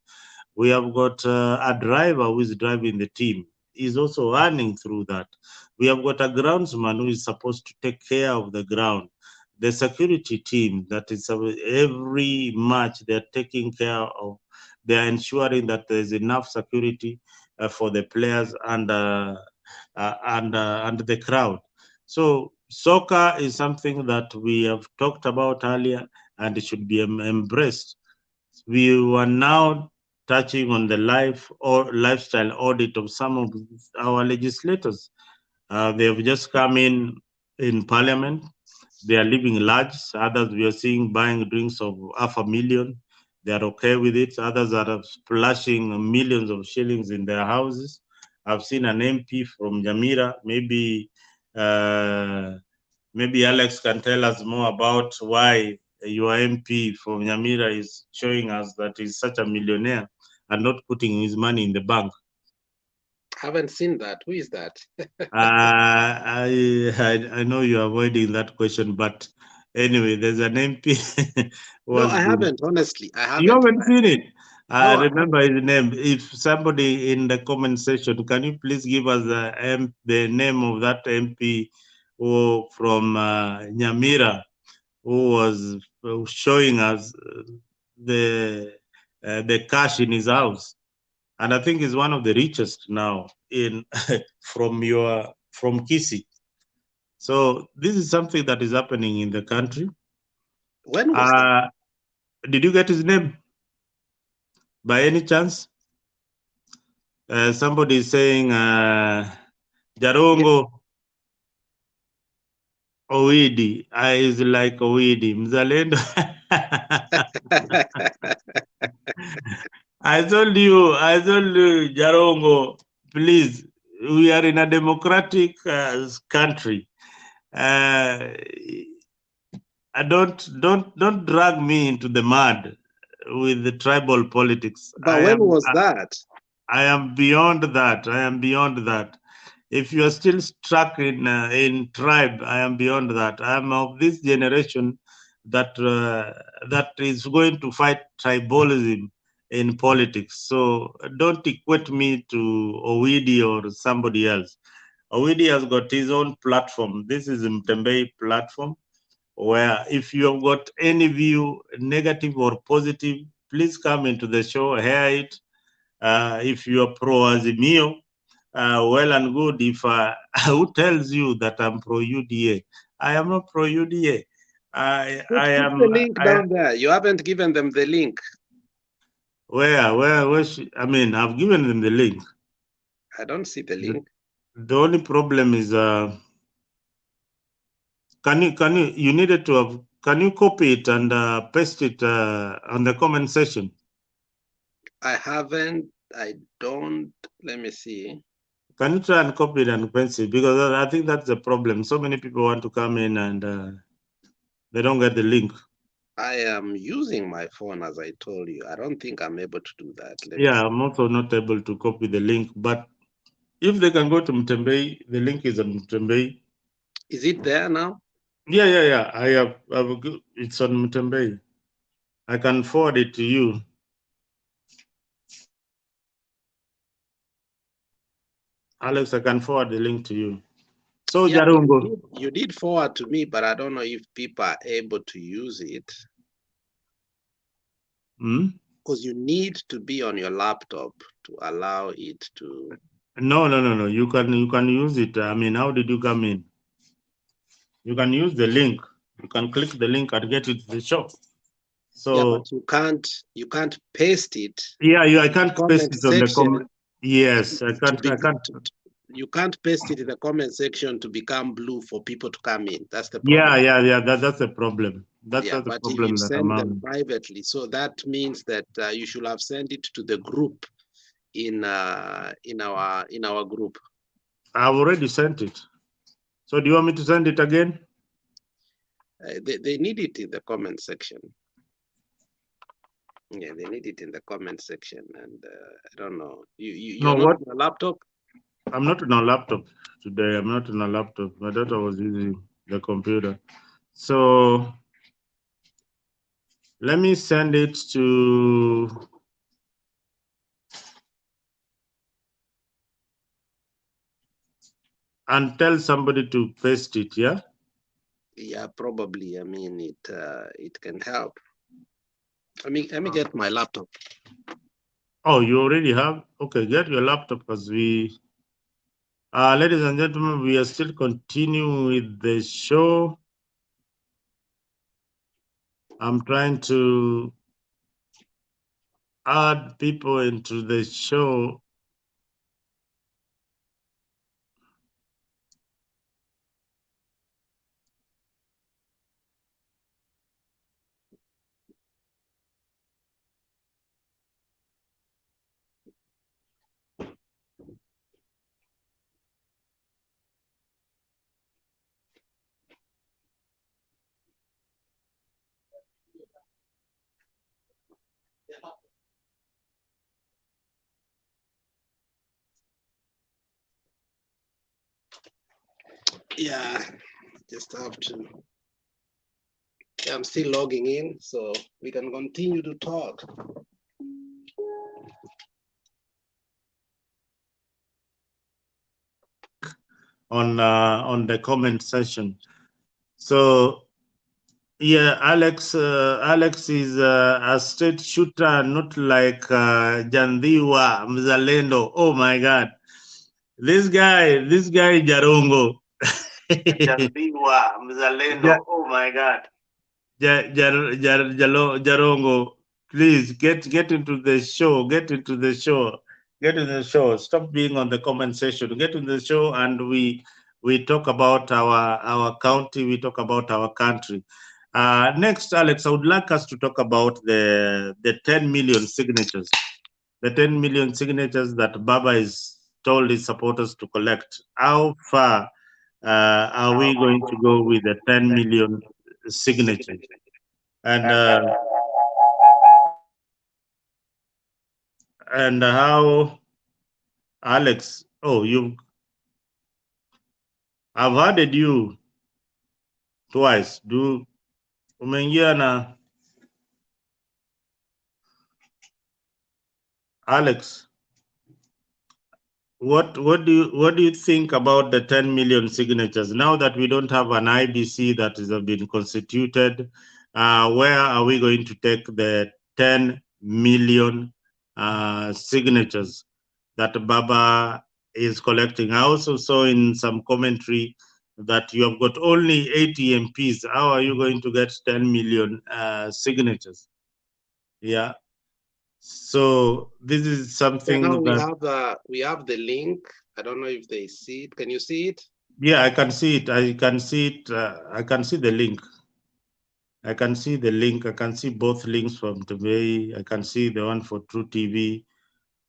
We have got a driver who is driving the team. He's also earning through that. We have got a groundsman who is supposed to take care of the ground. The security team that is every match they're taking care of. They're ensuring that there's enough security for the players and the crowd. So soccer is something that we have talked about earlier, and it should be embraced. We were now touching on the life or lifestyle audit of some of our legislators. They have just come in parliament. They are living large. Others we are seeing buying drinks of $500,000. They are okay with it. Others are splashing millions of shillings in their houses. I've seen an MP from Nyamira. Maybe Alex can tell us more about why your MP from Nyamira is showing us that he's such a millionaire and not putting his money in the bank. Haven't seen that. Who is that? I know you're avoiding that question, but anyway, there's an MP who No, has I been. haven't. Honestly, I You haven't. haven't seen it. I No, I remember haven't. his name. If somebody in the comment section, can you please give us the name of that MP who from Nyamira who was showing us the cash in his house, and I think he's one of the richest now in from Gusii. So this is something that is happening in the country. When was that? Did you get his name by any chance? Somebody is saying Yeah. Jarongo Owidi. Is like Owidi. Mzalendo. I told you, Jarongo, please, we are in a democratic country. Don't drag me into the mud with the tribal politics. But when was that? I am beyond that. I am beyond that. If you are still stuck in tribe, I am beyond that. I am of this generation that is going to fight tribalism in politics. So don't equate me to Owidi or somebody else. Owidi has got his own platform. This is Mutembei platform, where if you have got any view, negative or positive, please come into the show, hear it. If you are pro Azimio, well and good. If who tells you that I'm pro UDA? I am not pro UDA. Put the link down there. You haven't given them the link. I mean, I've given them the link. I don't see the link. The only problem is, you needed to have, can you copy it and paste it on the comment section? I haven't. I don't. Let me see. Can you try and copy it and paste it? Because I think that's the problem. So many people want to come in and they don't get the link. I am using my phone, as I told you. I don't think I'm able to do that. I'm also not able to copy the link, but if they can go to Mutembei, the link is on Mutembei. Is it there now? Yeah. I have it's on Mutembei. I can forward it to you. Alex, I can forward the link to you. So Yeah, Jarungo. you did forward to me, but I don't know if people are able to use it. Because you need to be on your laptop to allow it to. No. You can use it. I mean, how did you come in? You can use the link. You can click the link and get it to the show. So yeah, but you can't paste it. I can't paste it on the comment. Yes, I can't. You can't paste it in the comment section to become blue for people to come in. That's the problem. Yeah. That's the problem. That's the but problem if you that send I'm them having. privately, so that means that you should have sent it to the group in our group. I've already sent it. So do you want me to send it again? They need it in the comment section. Yeah, they need it in the comment section, and I don't know. You're not on a laptop? I'm not on a laptop today. I'm not on a laptop. My daughter was using the computer. So let me send it to and tell somebody to paste it, yeah? Yeah, probably. I mean, it can help. Let me get my laptop. Oh, you already have? Okay, get your laptop as we ladies and gentlemen, we are still continuing with the show. I'm trying to add people into the show. Yeah, just have to. I'm still logging in, so we can continue to talk. On the comment section. So yeah, Alex is a straight shooter, not like Jandhiwa Mzalendo. Oh my God, this guy Jarongo. Jandhiwa Mzalendo. Oh my God. Jarongo, please get into the show. Get into the show. Get into the show. Stop being on the comment section. Get into the show, and we talk about our county. We talk about our country. Next, Alex, I would like us to talk about the 10 million signatures. The 10 million signatures that Baba is told his supporters to collect. How far are we going to go with the 10 million signatures? And how, Alex? Oh, I've added you twice. Umeingia na Alex? What do you think about the 10 million signatures now that we don't have an IBC that has been constituted? Where are we going to take the 10 million signatures that Baba is collecting? I also saw in some commentary that you have got only 80 MPs. How are you going to get 10 million signatures? Yeah. So this is something now that we have the link. I don't know if they see it. Can you see it? yeah, I can see it. I can see it. I can see the link. I can see the link. I can see both links from Mutembei. I can see the one for True TV.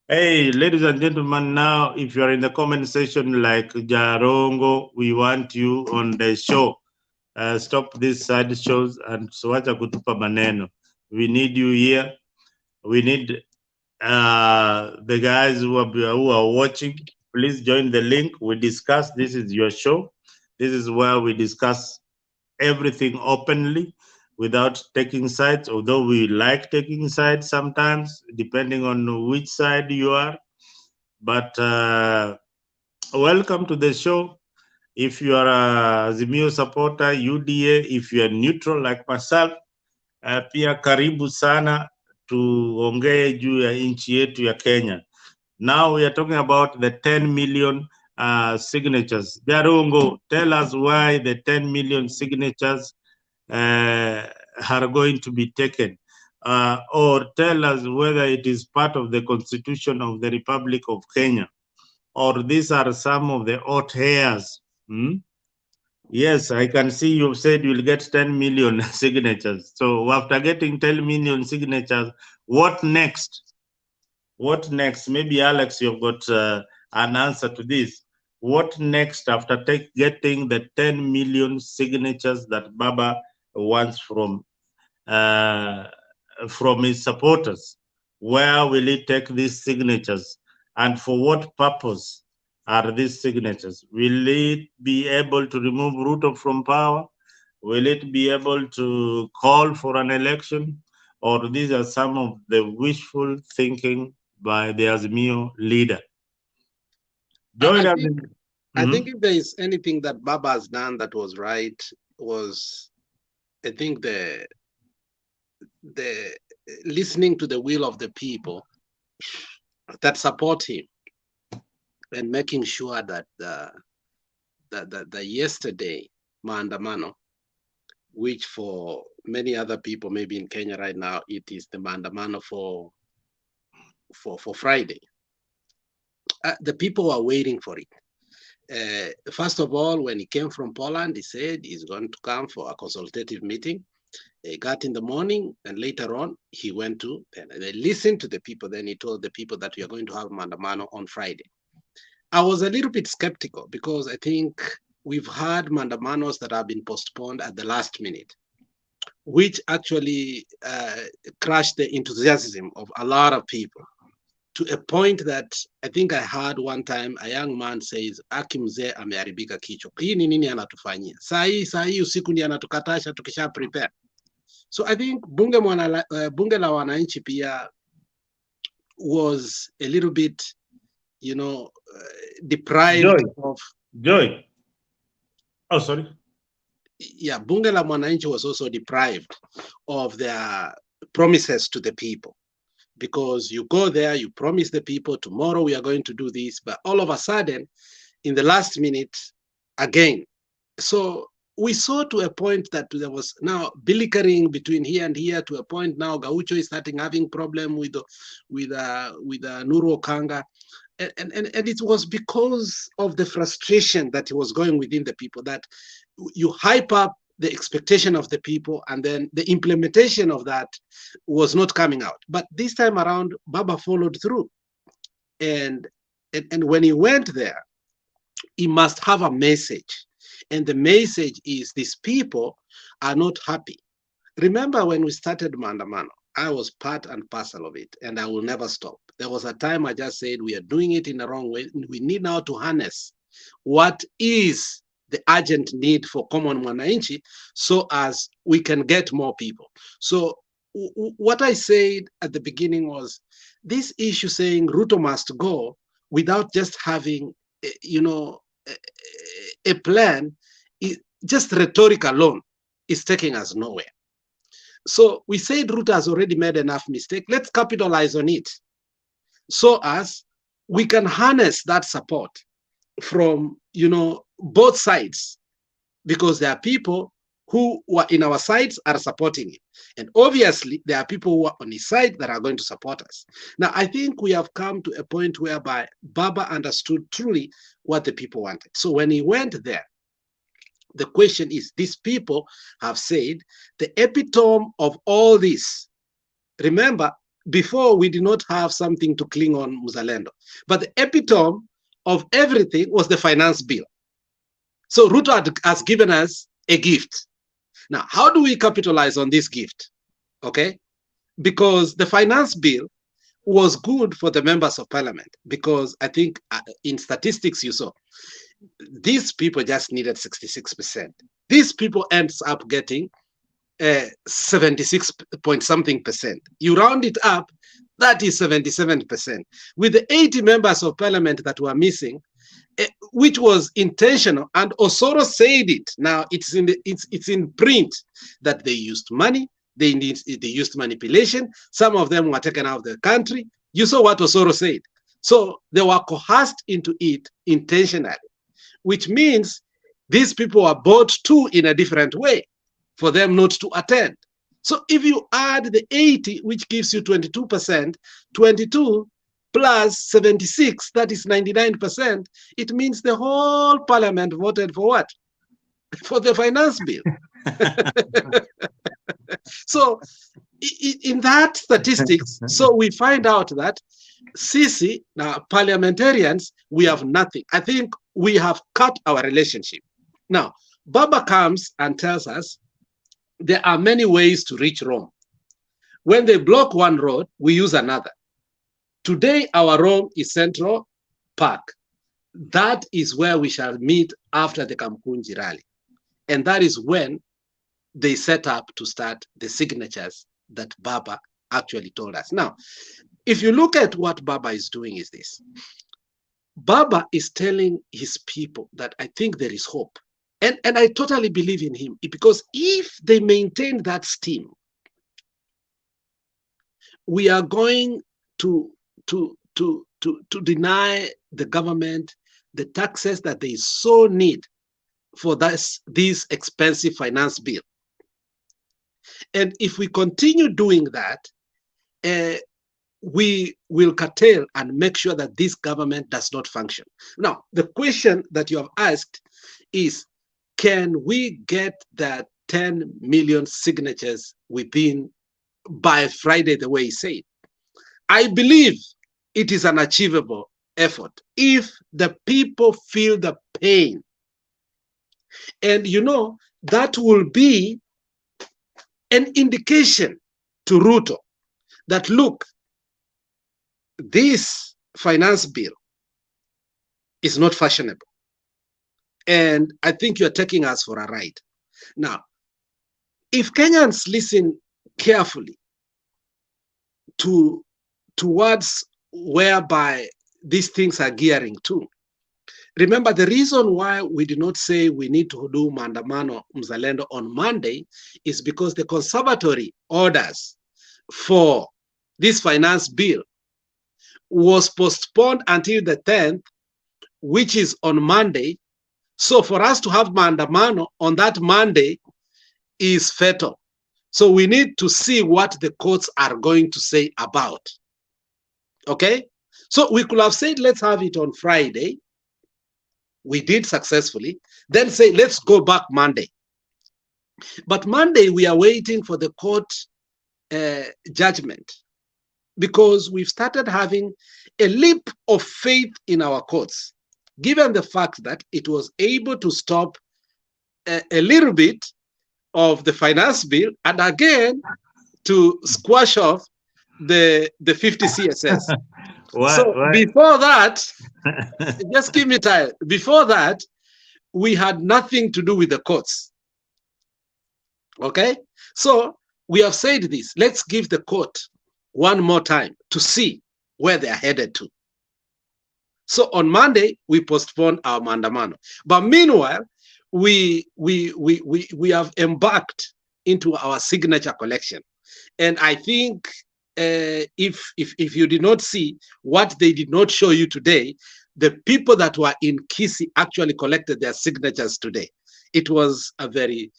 Hey, ladies and gentlemen, now if you're in the comment section like Jarongo, we want you on the show. Stop these side shows and Swacha Kutupa Maneno. We need you here. We need the guys who are watching. Please join the link. We discuss. This is your show. This is where we discuss everything openly without taking sides, although we like taking sides sometimes, depending on which side you are. But welcome to the show. If you are a Zimio supporter, UDA, if you are neutral like myself, pia karibu sana tuongee juu ya nchi yetu ya Kenya. Now we are talking about the 10 million signatures. Jarungo, tell us why the 10 million signatures are going to be taken, or tell us whether it is part of the Constitution of the Republic of Kenya, or these are some of the hot hairs. Yes, I can see you've said you'll get 10 million signatures. So after getting 10 million signatures, what next? What next? Maybe Alex, you've got an answer to this. What next after getting the 10 million signatures that Baba wants from his supporters? Where will he take these signatures, and for what purpose are these signatures? Will it be able to remove Ruto from power? Will it be able to call for an election? Or these are some of the wishful thinking by the Azimio leader? Join us. I think if there is anything that Baba has done that was right, was I think the listening to the will of the people that support him and making sure that the yesterday Maandamano, which for many other people, maybe in Kenya right now, it is the Maandamano for Friday. The people are waiting for it. First of all, when he came from Poland, he said he's going to come for a consultative meeting. He got in the morning, and later on, he went to, and they listened to the people. Then he told the people that we are going to have Maandamano on Friday. I was a little bit skeptical because I think we've had Maandamanos that have been postponed at the last minute. which actually crushed the enthusiasm of a lot of people, to a point that I think I heard one time a young man says, "Aki mzee ameharibika kichwa. Hii ni nini anatufanyia? Saa hii usiku ndiye anatukatasha tukisha prepare." So I think bunge la wananchi pia was a little bit, deprived of Joy. Oh, sorry. Yeah, bunge la mwananchi was also deprived of their promises to the people, because you go there, you promise the people tomorrow we are going to do this, but all of a sudden in the last minute again. So we saw to a point that there was now bickering between here and here, to a point now Gaucho is starting having problem with Nuru Okanga. And it was because of the frustration that was going within the people, that you hype up the expectation of the people, and then the implementation of that was not coming out. But this time around, Baba followed through. And when he went there, he must have a message. And the message is, these people are not happy. Remember when we started Maandamano, I was part and parcel of it, and I will never stop. There was a time I just said, we are doing it in the wrong way. We need now to harness what is the urgent need for common mwananchi, so as we can get more people. So what I said at the beginning was, this issue saying Ruto must go without just having, a plan, just rhetoric alone is taking us nowhere. So we said Ruto has already made enough mistake. Let's capitalize on it, so as we can harness that support from, both sides, because there are people who are in our sides are supporting it. And obviously there are people who are on his side that are going to support us. Now, I think we have come to a point whereby Baba understood truly what the people wanted. So when he went there, the question is, these people have said the epitome of all this. Remember, before we did not have something to cling on, Muzalendo, but the epitome of everything was the finance bill. So Ruto has given us a gift. Now, how do we capitalize on this gift? Okay, because the finance bill was good for the members of parliament, because I think in statistics you saw, these people just needed 66%. These people ends up getting 76 point something percent. You round it up, that is 77%. With the 80 members of parliament that were missing, which was intentional, and Osoro said it. Now it's in print that they used money, they used manipulation. Some of them were taken out of the country. You saw what Osoro said. So they were coerced into it intentionally, which means these people were bought to in a different way for them not to attend. So if you add the 80, which gives you 22%, 22 plus 76, that is 99%, it means the whole parliament voted for what? For the finance bill. So in that statistics, so we find out that Sisi, now parliamentarians, we have nothing. I think we have cut our relationship. Now, Baba comes and tells us there are many ways to reach Rome. When they block one road, we use another. Today, our Rome is Central Park. That is where we shall meet after the Kamkunji rally. And that is when they set up to start the signatures that Baba actually told us. Now, if you look at what Baba is doing is this. Baba is telling his people that I think there is hope. And I totally believe in him, because if they maintain that steam, we are going to deny the government the taxes that they so need for this expensive finance bill. And if we continue doing that, we will curtail and make sure that this government does not function. Now, the question that you have asked is, can we get that 10 million signatures by Friday, the way he said? I believe it is an achievable effort if the people feel the pain. And that will be an indication to Ruto that, look, this finance bill is not fashionable. And I think you're taking us for a ride. Now, if Kenyans listen carefully towards whereby these things are gearing to, remember the reason why we did not say we need to do Maandamano Mzalendo on Monday is because the conservatory orders for this finance bill was postponed until the 10th, which is on Monday. So for us to have Maandamano on that Monday is fatal. So we need to see what the courts are going to say about. Okay? So we could have said, let's have it on Friday. We did successfully. Then say, let's go back Monday. But Monday, we are waiting for the court judgment, because we've started having a leap of faith in our courts, given the fact that it was able to stop a little bit of the finance bill and again to squash off the 50 CSS. So before that, just give me time. Before that, we had nothing to do with the courts. Okay? So we have said this. Let's give the court one more time to see where they are headed to. So on Monday, we postponed our Maandamano. But meanwhile, we have embarked into our signature collection. And I think if you did not see what they did not show you today, the people that were in Gusii actually collected their signatures today. It was a very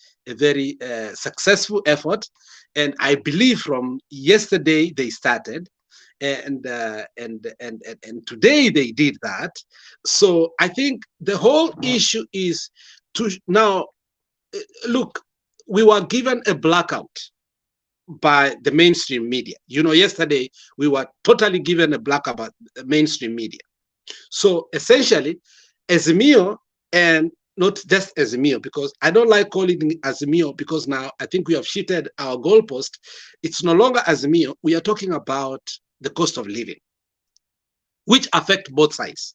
successful effort, and I believe from yesterday they started, and today they did that. So I think the whole issue is to now look. We were given a blackout by the mainstream media. You know, yesterday we were totally given a blackout by the mainstream media. So essentially, Azimio, and not just Azimio, because I don't like calling it Azimio, because now I think we have shifted our goalpost. It's no longer Azimio. We are talking about the cost of living, which affect both sides.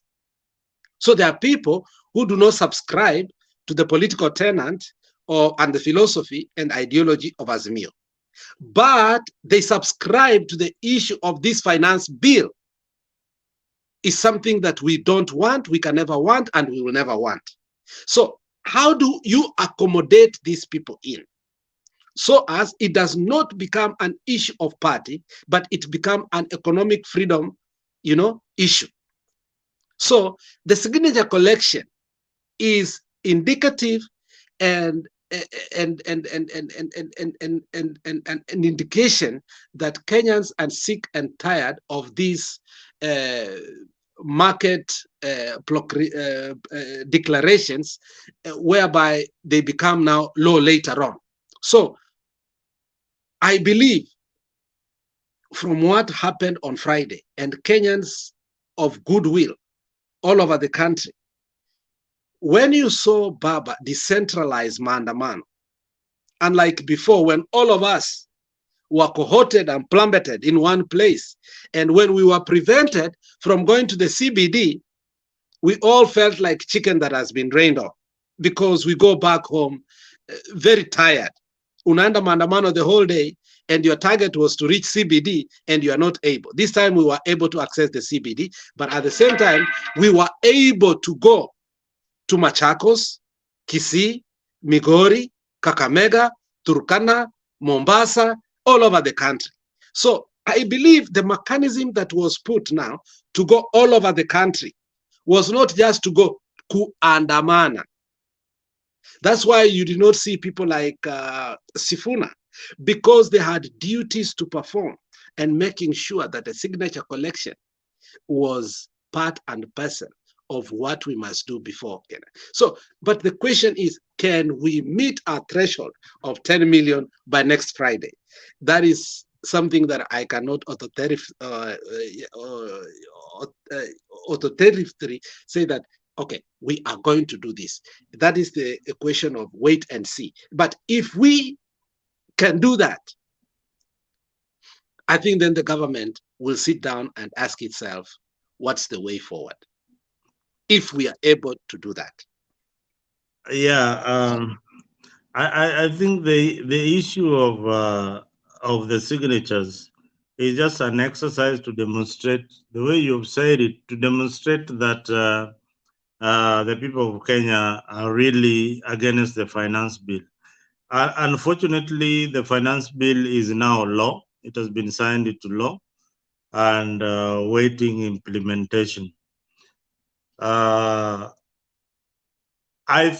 So there are people who do not subscribe to the political tenant and the philosophy and ideology of Azimio, but they subscribe to the issue of this finance bill. Is something that we don't want, we can never want, and we will never want. So how do you accommodate these people in, so as it does not become an issue of party, but it become an economic freedom, issue? So the signature collection is indicative and an indication that Kenyans are sick and tired of these market declarations, whereby they become now law later on. So I believe from what happened on Friday, and Kenyans of goodwill all over the country, when you saw Baba decentralize Maandamano, unlike before when all of us were cohorted and plummeted in one place, and when we were prevented from going to the CBD, we all felt like chicken that has been rained on, because we go back home very tired. Unaenda Maandamano the whole day, and your target was to reach CBD, and you are not able. This time we were able to access the CBD, but at the same time, we were able to go to Machakos, Gusii, Migori, Kakamega, Turkana, Mombasa, all over the country. So I believe the mechanism that was put now to go all over the country was not just to go kuandamana. That's why you did not see people like Sifuna, because they had duties to perform and making sure that the signature collection was part and parcel of what we must do before. So, but the question is, can we meet our threshold of 10 million by next Friday? That is something that I cannot authoritatively say that, okay, we are going to do this. That is the question of wait and see. But if we can do that, I think then the government will sit down and ask itself, what's the way forward? If we are able to do that. Yeah, I think the issue of the signatures is just an exercise to demonstrate the way you've said it, to demonstrate that the people of Kenya are really against the finance bill. Unfortunately, the finance bill is now law. It has been signed into law and waiting implementation. I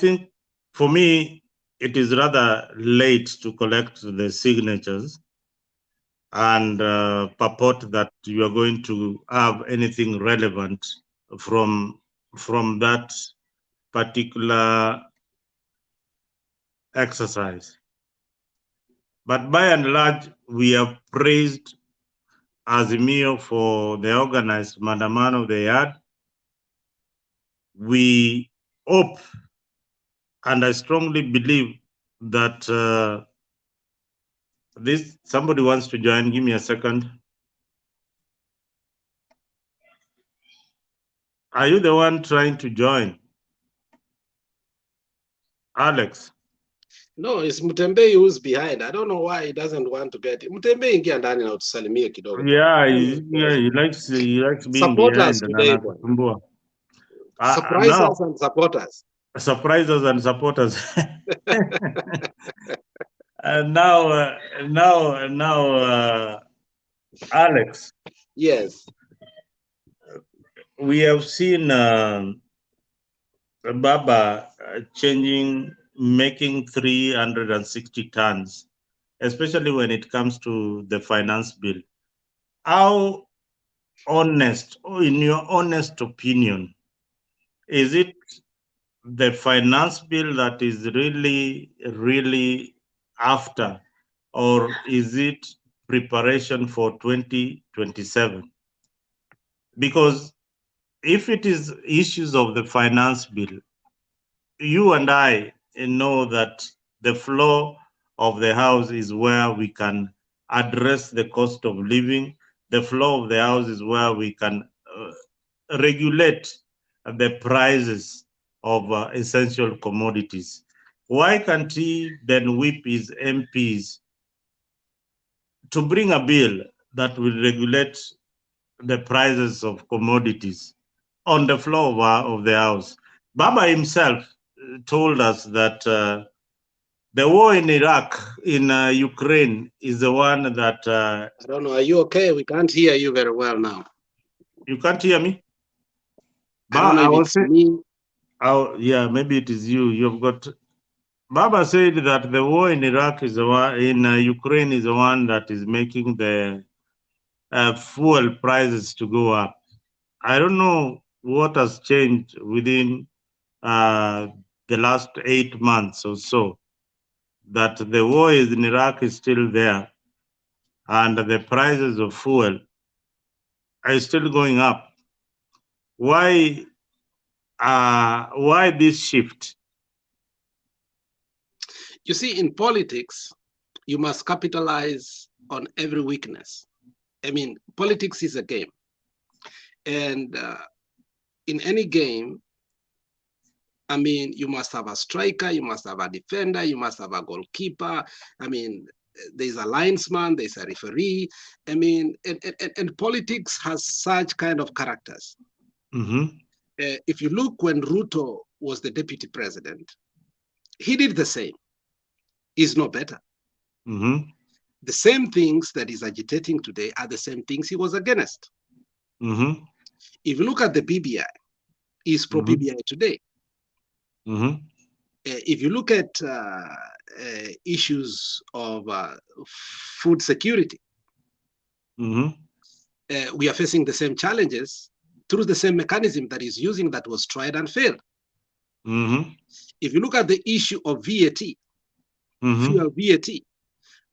think for me, it is rather late to collect the signatures and purport that you are going to have anything relevant from that particular exercise. But by and large, we have praised Azimio for the organized Maandamano they had. We hope, and I strongly believe that somebody wants to join. Give me a second. Are you the one trying to join? Alex? No, it's Mutembei who's behind. I don't know why he doesn't want to get it. Mutembei ingia ndani na utusalimie kidogo. Yeah, he likes being Support us behind and today, anatusumbua. Surprise us and support us. Surprise us and support us. And now, Alex. Yes. We have seen Baba making 360 tons, especially when it comes to the finance bill. How honest, or in your honest opinion, is it the finance bill that is really after, or is it preparation for 2027? Because if it is issues of the finance bill, you and I know that the floor of the house is where we can address the cost of living. The floor of the house is where we can regulate the prices of essential commodities. Why can't he then whip his MPs to bring a bill that will regulate the prices of commodities on the floor of the house? Baba himself told us that the war in Ukraine is the one that... I don't know, are you okay? We can't hear you very well now. You can't hear me? I will say, yeah, maybe it is you. You've got... Baba said that the war in Iraq is the one, in Ukraine is the one that is making the fuel prices to go up. I don't know what has changed within the last 8 months or so, that the war in Iraq is still there and the prices of fuel are still going up. Why this shift? You see, in politics, you must capitalize on every weakness. I mean, politics is a game. And in any game, I mean, you must have a striker, you must have a defender, you must have a goalkeeper. I mean, there's a linesman, there's a referee. I mean, and politics has such kind of characters. Mm-hmm. If you look when Ruto was the deputy president, he did the same. He's no better. Mm-hmm. The same things that he's agitating today are the same things he was against. Mm-hmm. If you look at the BBI, he's pro-BBI today. Mm-hmm. If you look at issues of food security, mm-hmm. We are facing the same challenges through the same mechanism that he's using that was tried and failed. Mm-hmm. If you look at the issue of VAT, mm-hmm. fuel VAT,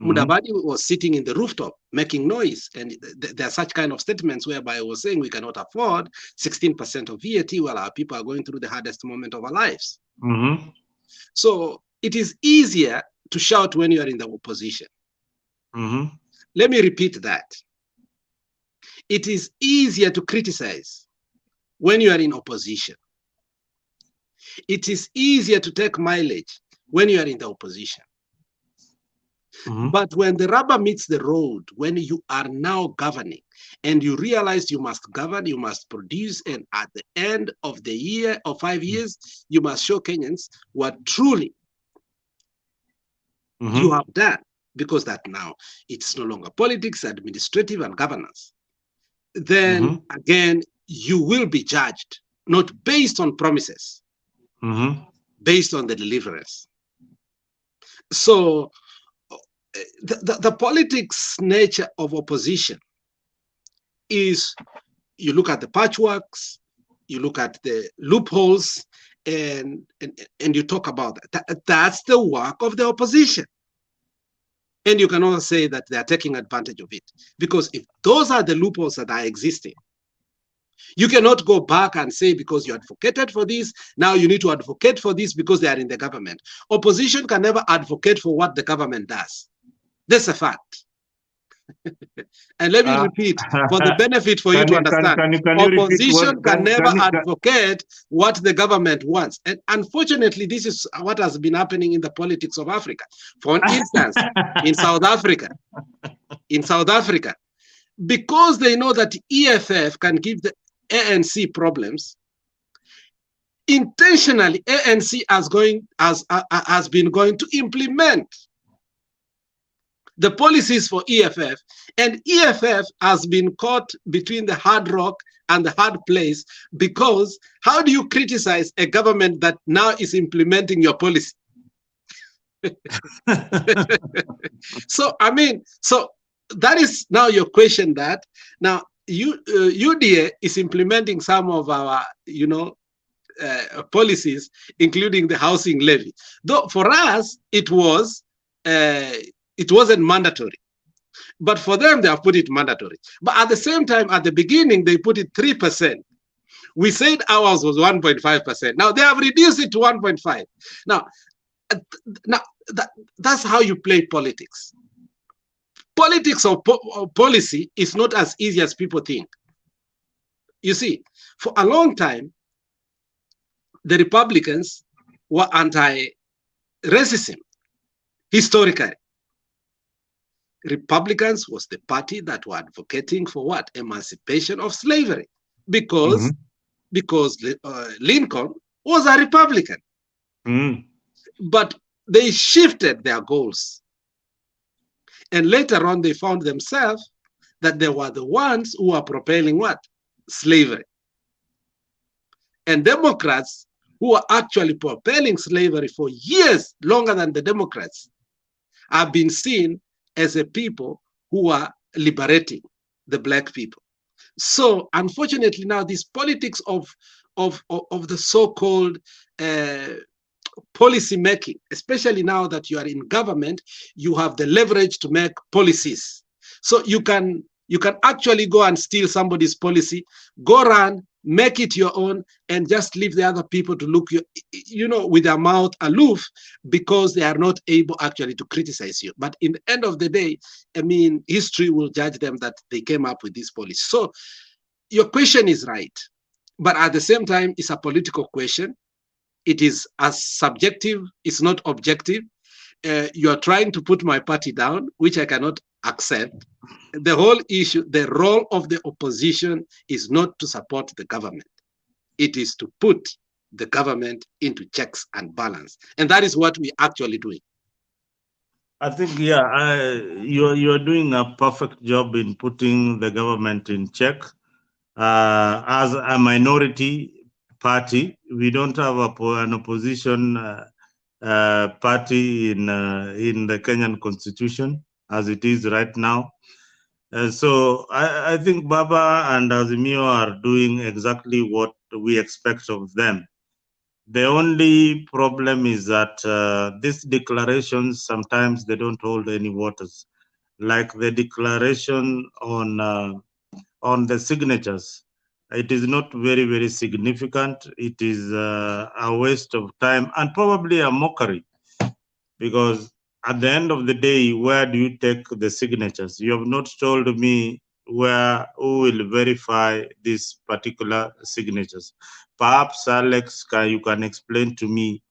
Mm-hmm. Mudavadi was sitting in the rooftop making noise, and there are such kind of statements whereby I was saying we cannot afford 16% of VAT while our people are going through the hardest moment of our lives. Mm-hmm. So it is easier to shout when you are in the opposition. Let me repeat that. It is easier to criticize when you are in opposition. It is easier to take mileage when you are in the opposition. But when the rubber meets the road, when you are now governing and you realize you must govern, you must produce, and at the end of the year or 5 years, you must show Kenyans what truly you have done, because that now it's no longer politics, administrative, and governance. Then again, you will be judged not based on promises, based on the deliverance. So the politics nature of opposition is, you look at the patchworks, you look at the loopholes, and you talk about that. That's the work of the opposition. And you can also say that they are taking advantage of it. Because if those are the loopholes that are existing, you cannot go back and say, because you advocated for this, now you need to advocate for this because they are in the government. Opposition can never advocate for what the government does. That's a fact. And let me repeat, for the benefit for you to understand, opposition can never advocate what the government wants. And unfortunately, this is what has been happening in the politics of Africa. For instance, in South Africa, because they know that EFF can give the ANC problems, intentionally ANC has been going to implement the policies for EFF, and EFF has been caught between the hard rock and the hard place, because how do you criticize a government that now is implementing your policy? So that is now your question. That now UDA is implementing some of our policies, including the housing levy. Though for us it wasn't mandatory, but for them they have put it mandatory. But at the same time, at the beginning they put it 3%. We said ours was 1.5%. Now they have reduced it to 1.5. Now that's how you play politics. Politics or policy is not as easy as people think. You see, for a long time, the Republicans were anti-racism historically. Republicans was the party that were advocating for what? Emancipation of slavery, because Lincoln was a Republican. But they shifted their goals, and later on they found themselves that they were the ones who were propelling what? Slavery. And Democrats, who were actually propelling slavery for years, longer than the Democrats, have been seen as a people who are liberating the black people. So unfortunately now this politics of the so-called policy making, especially now that you are in government, you have the leverage to make policies. So you can actually go and steal somebody's policy, go run, make it your own, and just leave the other people to look with their mouth aloof, because they are not able actually to criticize you. But in the end of the day, history will judge them that they came up with this policy. So your question is right, but at the same time, it's a political question. It is as subjective, it's not objective. You are trying to put my party down, which I cannot accept. The whole issue, the role of the opposition is not to support the government. It is to put the government into checks and balance. And that is what we're actually doing. I think, you're doing a perfect job in putting the government in check. As a minority party, we don't have an opposition party in the Kenyan constitution as it is right now. So I think Baba and Azimio are doing exactly what we expect of them. The only problem is that these declarations, sometimes they don't hold any waters. Like the declaration on the signatures, it is not very, very significant. It is a waste of time and probably a mockery, because at the end of the day, where do you take the signatures? You have not told me who will verify these particular signatures. Perhaps, Alex, you can explain to me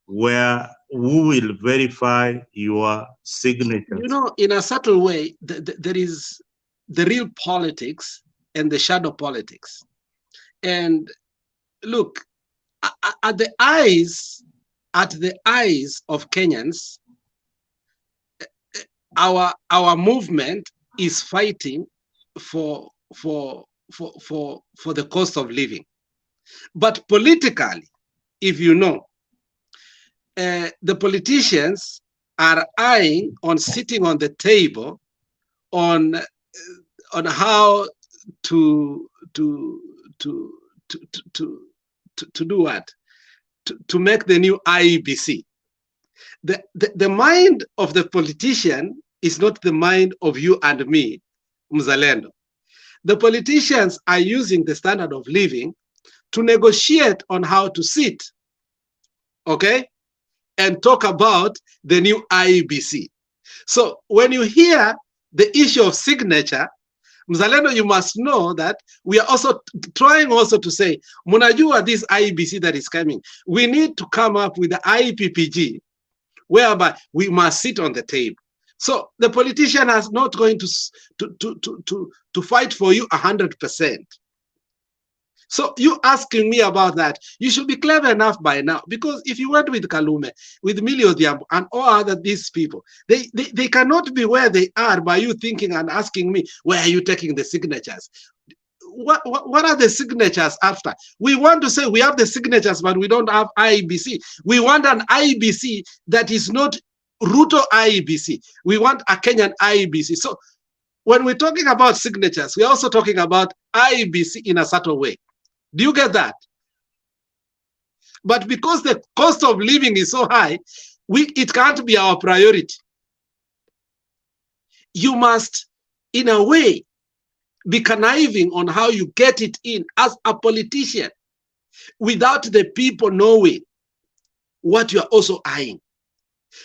who will verify your signatures? You know, in a subtle way, there is the real politics and the shadow politics. And look, at the eyes of Kenyans, our movement is fighting for the cost of living. But politically, if you know, the politicians are eyeing on sitting on the table on how to do what? To make the new IEBC. The mind of the politician is not the mind of you and me, Mzalendo. The politicians are using the standard of living to negotiate on how to sit, okay, and talk about the new IEBC. So when you hear the issue of signature, Mzalendo, you must know that we are also trying also to say, Munajua, this IEBC that is coming, we need to come up with the IPPG, whereby we must sit on the table. So the politician is not going to fight for you 100%. So you asking me about that, you should be clever enough by now, because if you went with Kalume, with Millie Odhiambo, and all other these people, they cannot be where they are by you thinking and asking me, where are you taking the signatures? What are the signatures after? We want to say we have the signatures, but we don't have IEBC. We want an IEBC that is not Ruto IEBC. We want a Kenyan IEBC. So when we're talking about signatures, we're also talking about IEBC in a subtle way. Do you get that? But because the cost of living is so high, it can't be our priority. You must, in a way, be conniving on how you get it in as a politician without the people knowing what you are also eyeing.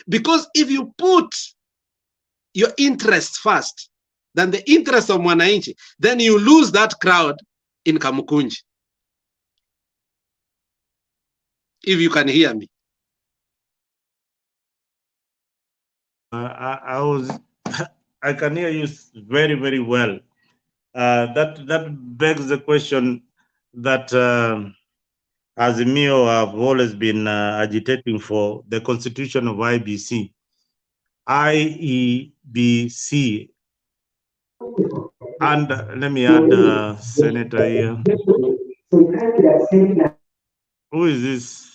Because if you put your interests first than the interest of Mwananchi, then you lose that crowd in Kamukunji. If you can hear me. I can hear you very, very well. That begs the question that Azimio have always been agitating for, the constitution of IEBC. And let me add Senator here. Who is this?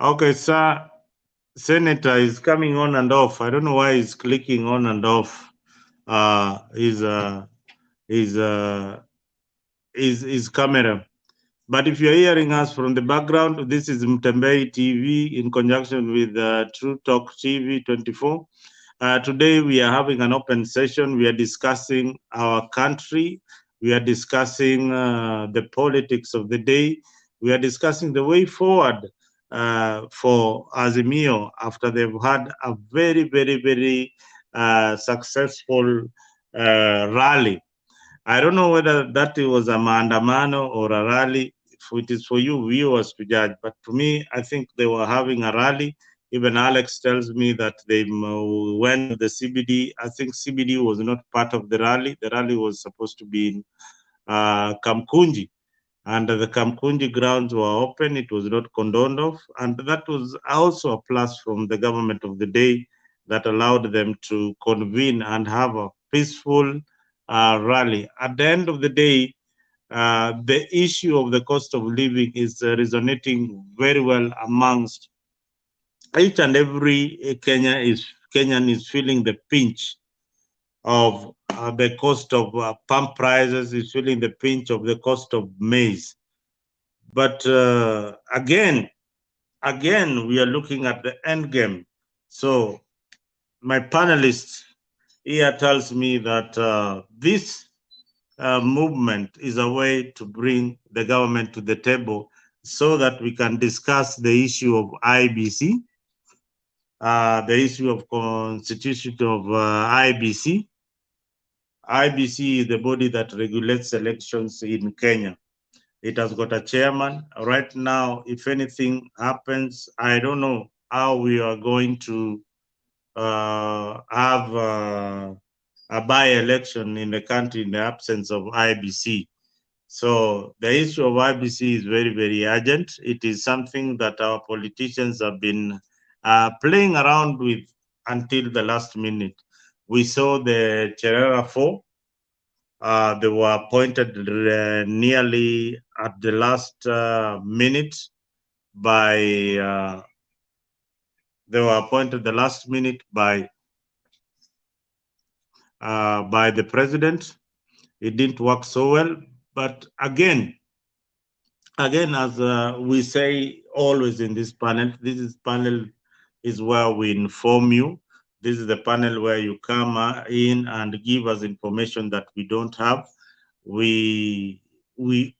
Okay, sir. Senator is coming on and off. I don't know why he's clicking on and off his camera. But if you're hearing us from the background, this is Mutembei TV in conjunction with True Talk TV 24. Today we are having an open session. We are discussing our country. We are discussing the politics of the day. We are discussing the way forward for Azimio after they've had a very, very, very successful rally. I don't know whether that was a Maandamano or a rally. It is for you viewers to judge. But to me, I think they were having a rally. Even Alex tells me that they went to the CBD. I think CBD was not part of the rally. The rally was supposed to be in Kamkunji. And the Kamkunji grounds were open. It was not condoned of. And that was also a plus from the government of the day that allowed them to convene and have a peaceful rally. At the end of the day, the issue of the cost of living is resonating very well amongst each and every Kenyan is feeling the pinch of the cost of pump prices, is feeling the pinch of the cost of maize. But again, we are looking at the end game. So my panelist here tells me that this movement is a way to bring the government to the table so that we can discuss the issue of IEBC, the issue of constitution of IBC. IBC is the body that regulates elections in Kenya. It has got a chairman. Right now, if anything happens, I don't know how we are going to have a by-election in the country in the absence of IBC. So the issue of IBC is very, very urgent. It is something that our politicians have been playing around with until the last minute. We saw the Cherera 4. They were appointed nearly at the last minute by the president. It didn't work so well, but again, as we say always in this panel is where we inform you. This is the panel where you come in and give us information that we don't have. We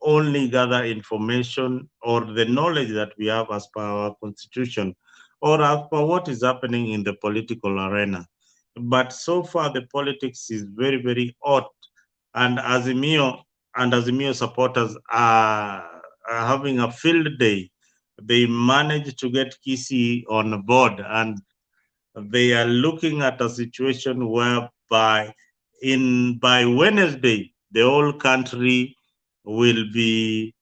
only gather information or the knowledge that we have as per our constitution or as per what is happening in the political arena. But so far, the politics is very, very hot. And Azimio supporters are having a field day. They managed to get Gusii on board, and they are looking at a situation whereby by Wednesday, the whole country will be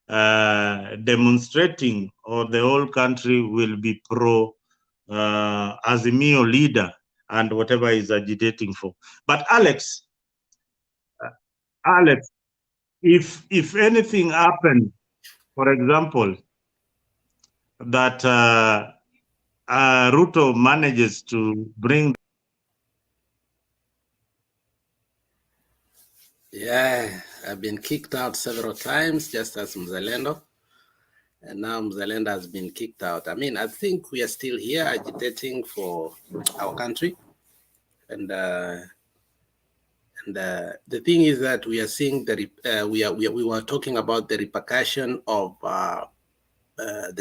demonstrating, or the whole country will be pro Azimio leader and whatever is agitating for. But Alex, if anything happens, for example, that Ruto manages to bring. Yeah, I've been kicked out several times, just as Mzalendo. And now Mzalendo has been kicked out. I mean, I think we are still here agitating for our country. And the thing is that we are seeing we were talking about the repercussion of the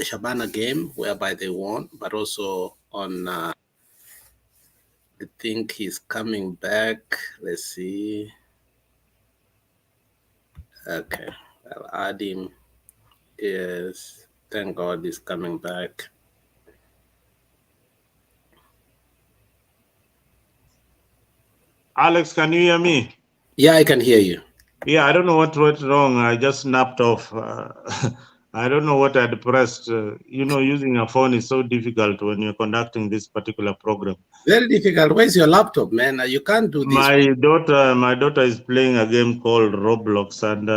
Shabana game, whereby they won, but also on I think he's coming back. Let's see. Okay, I'll add him. Yes, thank God he's coming back. Alex, can you hear me? Yeah, I can hear you. Yeah, I don't know what went wrong. I just snapped off. I don't know what I'd pressed. Using a phone is so difficult when you're conducting this particular program. Very difficult. Where's your laptop, man? You can't do this. My daughter is playing a game called Roblox, and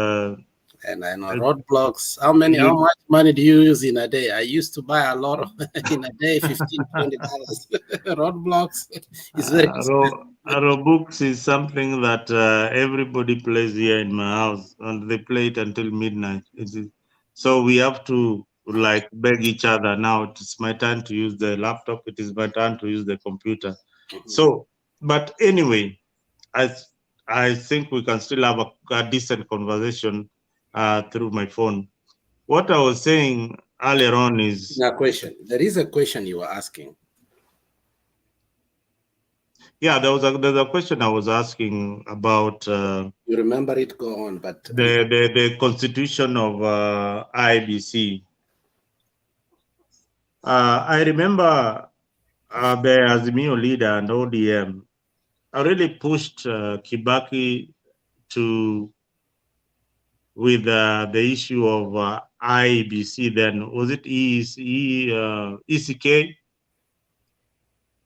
I know Roblox. How much money do you use in a day? I used to buy a lot of in a day, $15-20. Roblox is very Roblox is something that everybody plays here in my house, and they play it until midnight. So we have to beg each other. Now it's my turn to use the laptop. It is my turn to use the computer. So, but anyway, I think we can still have a decent conversation through my phone. What I was saying earlier on is a question. There is a question you were asking. Yeah, there's a question I was asking about. You remember it? Go on, but the constitution of IBC. I remember the Azimio leader and ODM really pushed Kibaki with the issue of IBC. Then was it ECK?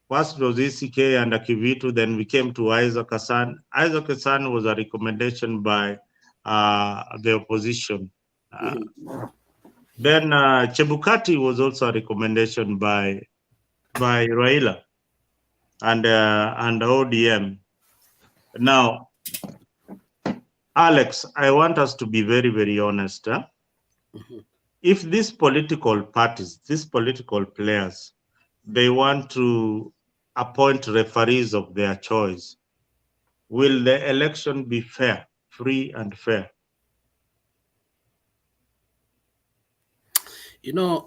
First was ECK and Akivitu, then we came to Isaac Hassan. Isaac Hassan was a recommendation by the opposition. Then Chebukati was also a recommendation by Raila and ODM. Now, Alex, I want us to be very, very honest. If these political parties, these political players, they want to appoint referees of their choice, will the election be fair, free and fair?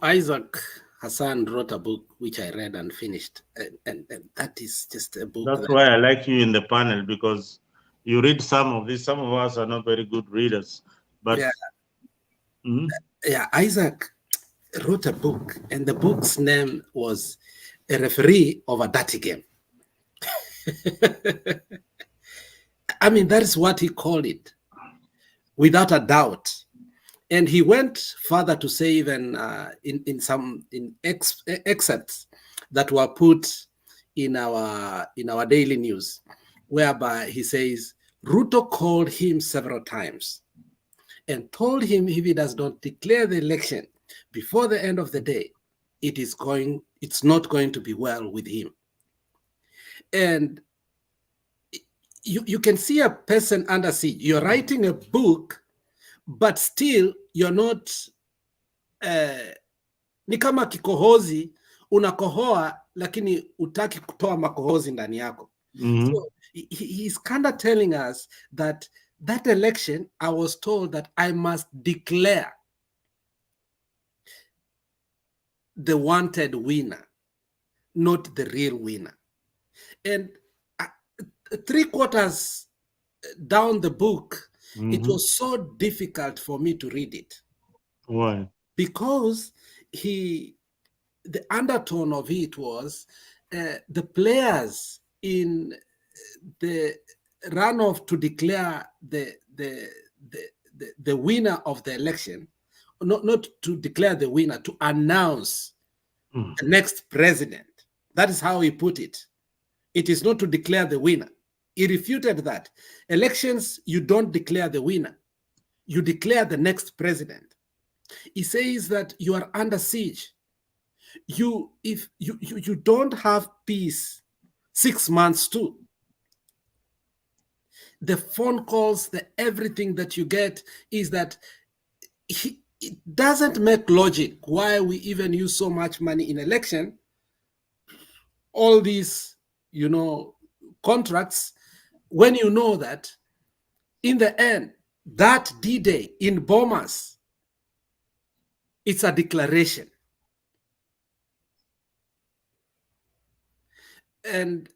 Isaac Hassan wrote a book which I read and finished, and that is just a book. That's why I like you in the panel, because you read some of these. Some of us are not very good readers, but yeah, Isaac wrote a book, and the book's name was A Referee of a Dirty Game. I mean, that is what he called it, without a doubt. And he went further to say, even in some excerpts that were put in our daily news, whereby he says Ruto called him several times and told him if he does not declare the election before the end of the day, it's not going to be well with him. And you can see a person under siege. You're writing a book, but still you're not ni kama kikohozi, unakohoa lakini utaki kutoa makohozi ndani yako. So he's kind of telling us that election, I was told that I must declare the wanted winner, not the real winner. And 3/4 down the book, it was so difficult for me to read it. Why? Because the undertone of it was the players in the runoff to declare the winner of the election, not to declare the winner, to announce the next president. That is how he put it. It is not to declare the winner. He refuted that. Elections, you don't declare the winner. You declare the next president. He says that you are under siege. If you don't have peace 6 months too. The phone calls, everything that you get is that it doesn't make logic why we even use so much money in election. All these, contracts, when you know that in the end, that D-Day in Bomas, it's a declaration. And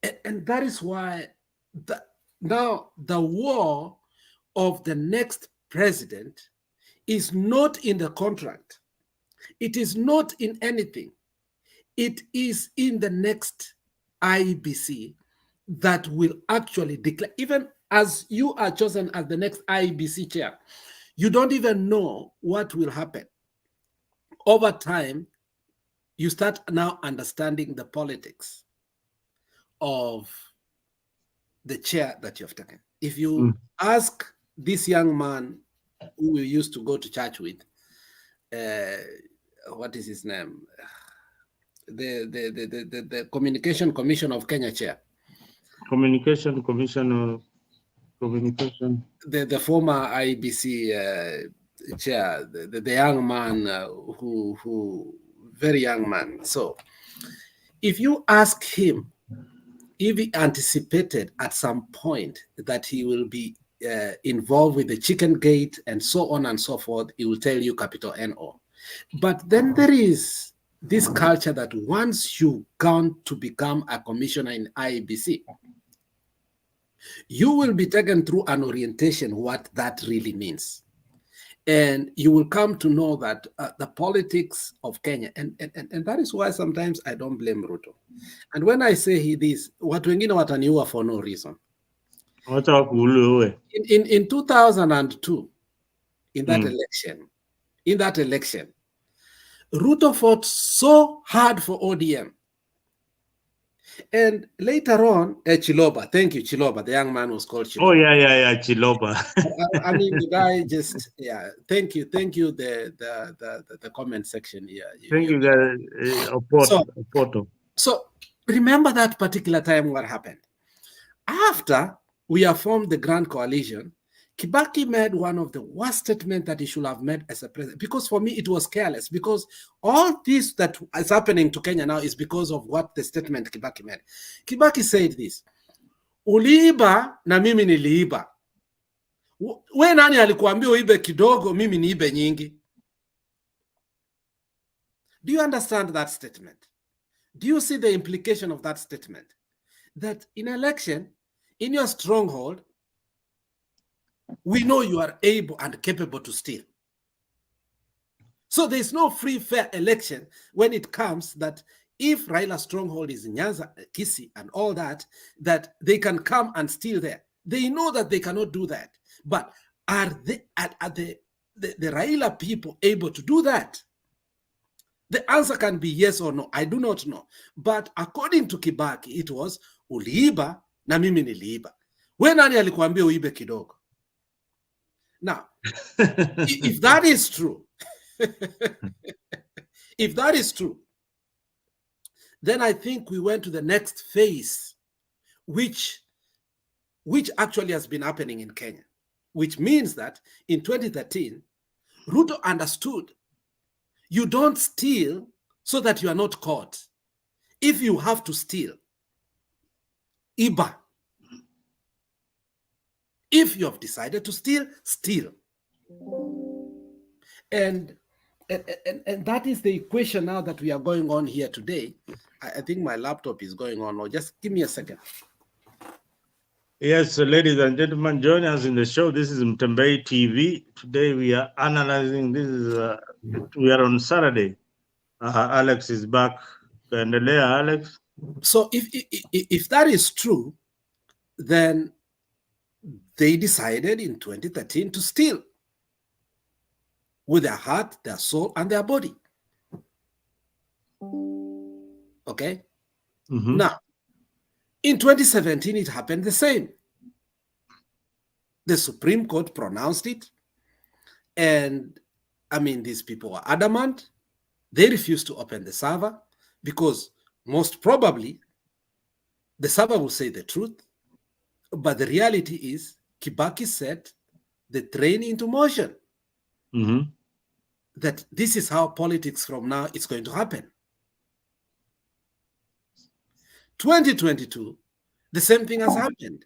that is why now the war of the next president is not in the contract. It is not in anything. It is in the next IEBC that will actually declare. Even as you are chosen as the next IEBC chair, you don't even know what will happen. Over time, you start now understanding the politics of the chair that you have taken. If you ask this young man who we used to go to church with, what is his name? The Communication Commission of Kenya chair. Communication Commission of Communication. The former IBC chair, the young man who very young man. So if you ask him if he anticipated at some point that he will be involved with the chicken gate and so on and so forth, he will tell you capital NO. But then there is this culture that once you come to become a commissioner in IEBC, you will be taken through an orientation what that really means. And you will come to know that the politics of Kenya, and that is why sometimes I don't blame Ruto. And when I say this, watu wengine wataniua for no reason. In 2002, in that election, Ruto fought so hard for ODM. And later on, Chiloba, thank you, Chiloba, the young man was called Chiloba. Oh, yeah, Chiloba. I mean, the guy just, thank you, the comment section here. Thank you, guys. So remember that particular time what happened. After we have formed the Grand Coalition, Kibaki made one of the worst statements that he should have made as a president, because for me it was careless, because all this that is happening to Kenya now is because of what the statement Kibaki made. Kibaki said this: uliiba na mimi niliiba. We nani alikuambia uibe kidogo, mimi niibe nyingi? Do you understand that statement? Do you see the implication of that statement? That in election, in your stronghold, we know you are able and capable to steal. So there's no free, fair election when it comes that if Raila's stronghold is in Nyanza, Gusii, and all that, that they can come and steal there. They know that they cannot do that. But are the Raila people able to do that? The answer can be yes or no. I do not know. But according to Kibaki, it was uliiba na mimi niliiba. We nani alikuambia uibe kidogo? Now, if that is true, if that is true, then I think we went to the next phase, which actually has been happening in Kenya, which means that in 2013, Ruto understood you don't steal so that you are not caught. If you have to steal, iba. If you have decided to steal, steal. And that is the equation now that we are going on here today. I think my laptop is going on. Or just give me a second. Yes, ladies and gentlemen, join us in the show. This is Mutembei TV. Today we are analyzing. We are on Saturday. Alex is back. Endelea, Alex. So if that is true, then they decided in 2013 to steal with their heart, their soul, and their body. Okay? Mm-hmm. Now, in 2017, it happened the same. The Supreme Court pronounced it. And, I mean, these people were adamant. They refused to open the server because most probably the server will say the truth. But the reality is Kibaki set the train into motion. Mm-hmm. That this is how politics from now is going to happen. 2022, the same thing has happened.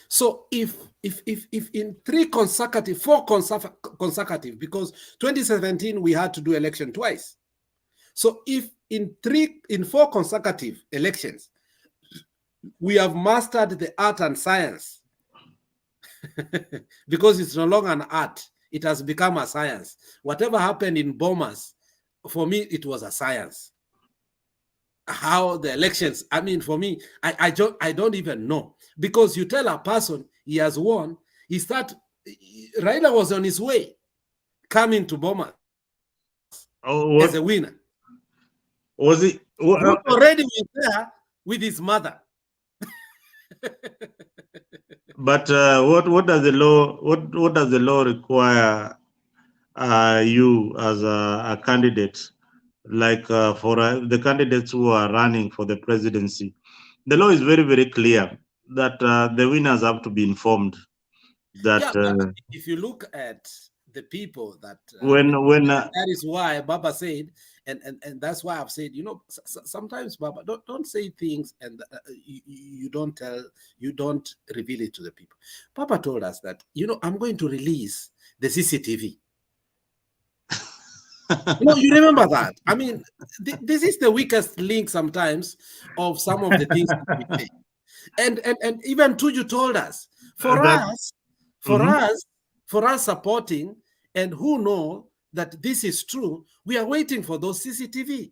So if in four consecutive, because 2017 we had to do election twice. So if in four consecutive elections, we have mastered the art and science, because it's no longer an art, it has become a science. Whatever happened in Bomas, for me, it was a science. How the elections, I mean, for me, I don't even know. Because you tell a person he has won, Raila was on his way coming to Bomas as a winner. Was he already was there with his mother? But what does the law require you as a candidate, like for the candidates who are running for the presidency? The law is very, very clear that the winners have to be informed. That if you look at the people that that is why Baba said, and that's why I've said, sometimes Baba don't say things and you don't reveal it to the people. Papa told us that I'm going to release the CCTV. You remember that? I mean, this is the weakest link sometimes of some of the things that we say. And even Tuju told us, for us supporting and who know that this is true, we are waiting for those CCTV.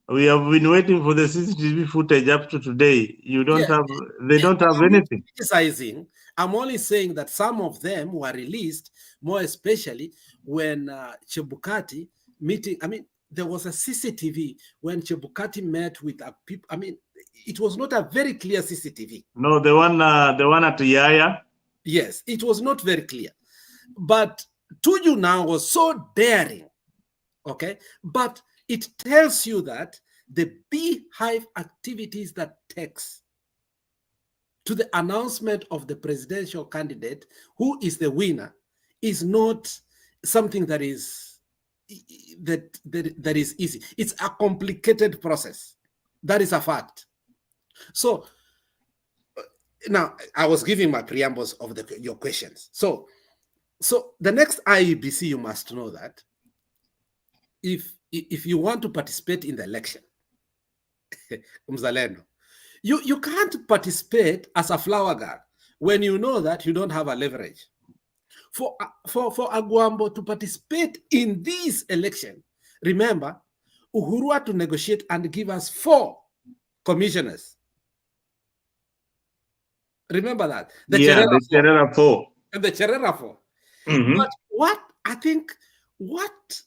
We have been waiting for the CCTV footage up to today. They don't have anything. Criticizing. I'm only saying that some of them were released, more especially when Chebukati meeting. I mean, there was a CCTV when Chebukati met with a people. I mean, it was not a very clear CCTV. No, the one at Yaya. Yes, it was not very clear. But Tuju now was so daring, okay? But it tells you that the beehive activities that takes to the announcement of the presidential candidate, who is the winner, is not something that is easy. It's a complicated process. That is a fact. So now I was giving my preambles of your questions. So the next IEBC, you must know that if if you want to participate in the election, Mzalendo, you can't participate as a flower girl when you know that you don't have a leverage. For Agwambo to participate in this election, remember, Uhuru had to negotiate and give us 4 commissioners. Remember that? The Cherera 4. And the Cherera 4. But what I think, what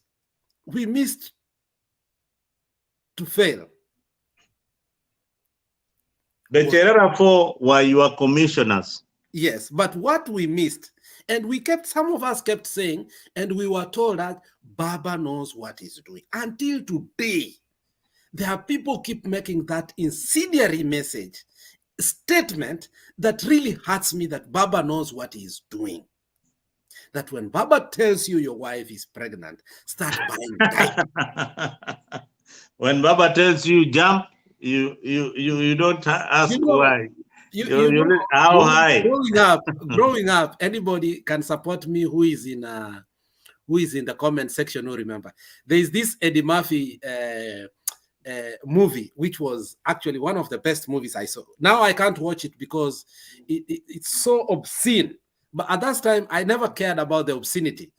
we missed to fail. The Cherera 4 were your commissioners. Yes, but what we missed, and some of us kept saying, and we were told that Baba knows what he's doing. Until today, there are people keep making that incendiary statement that really hurts me, that Baba knows what he's doing. That when Baba tells you your wife is pregnant, start buying diapers. When Baba tells you jump, you don't ask why. How high? Growing up, anybody can support me who is in the comment section. Who remember? There is this Eddie Murphy movie, which was actually one of the best movies I saw. Now I can't watch it because it's so obscene. But at that time, I never cared about the obscenity.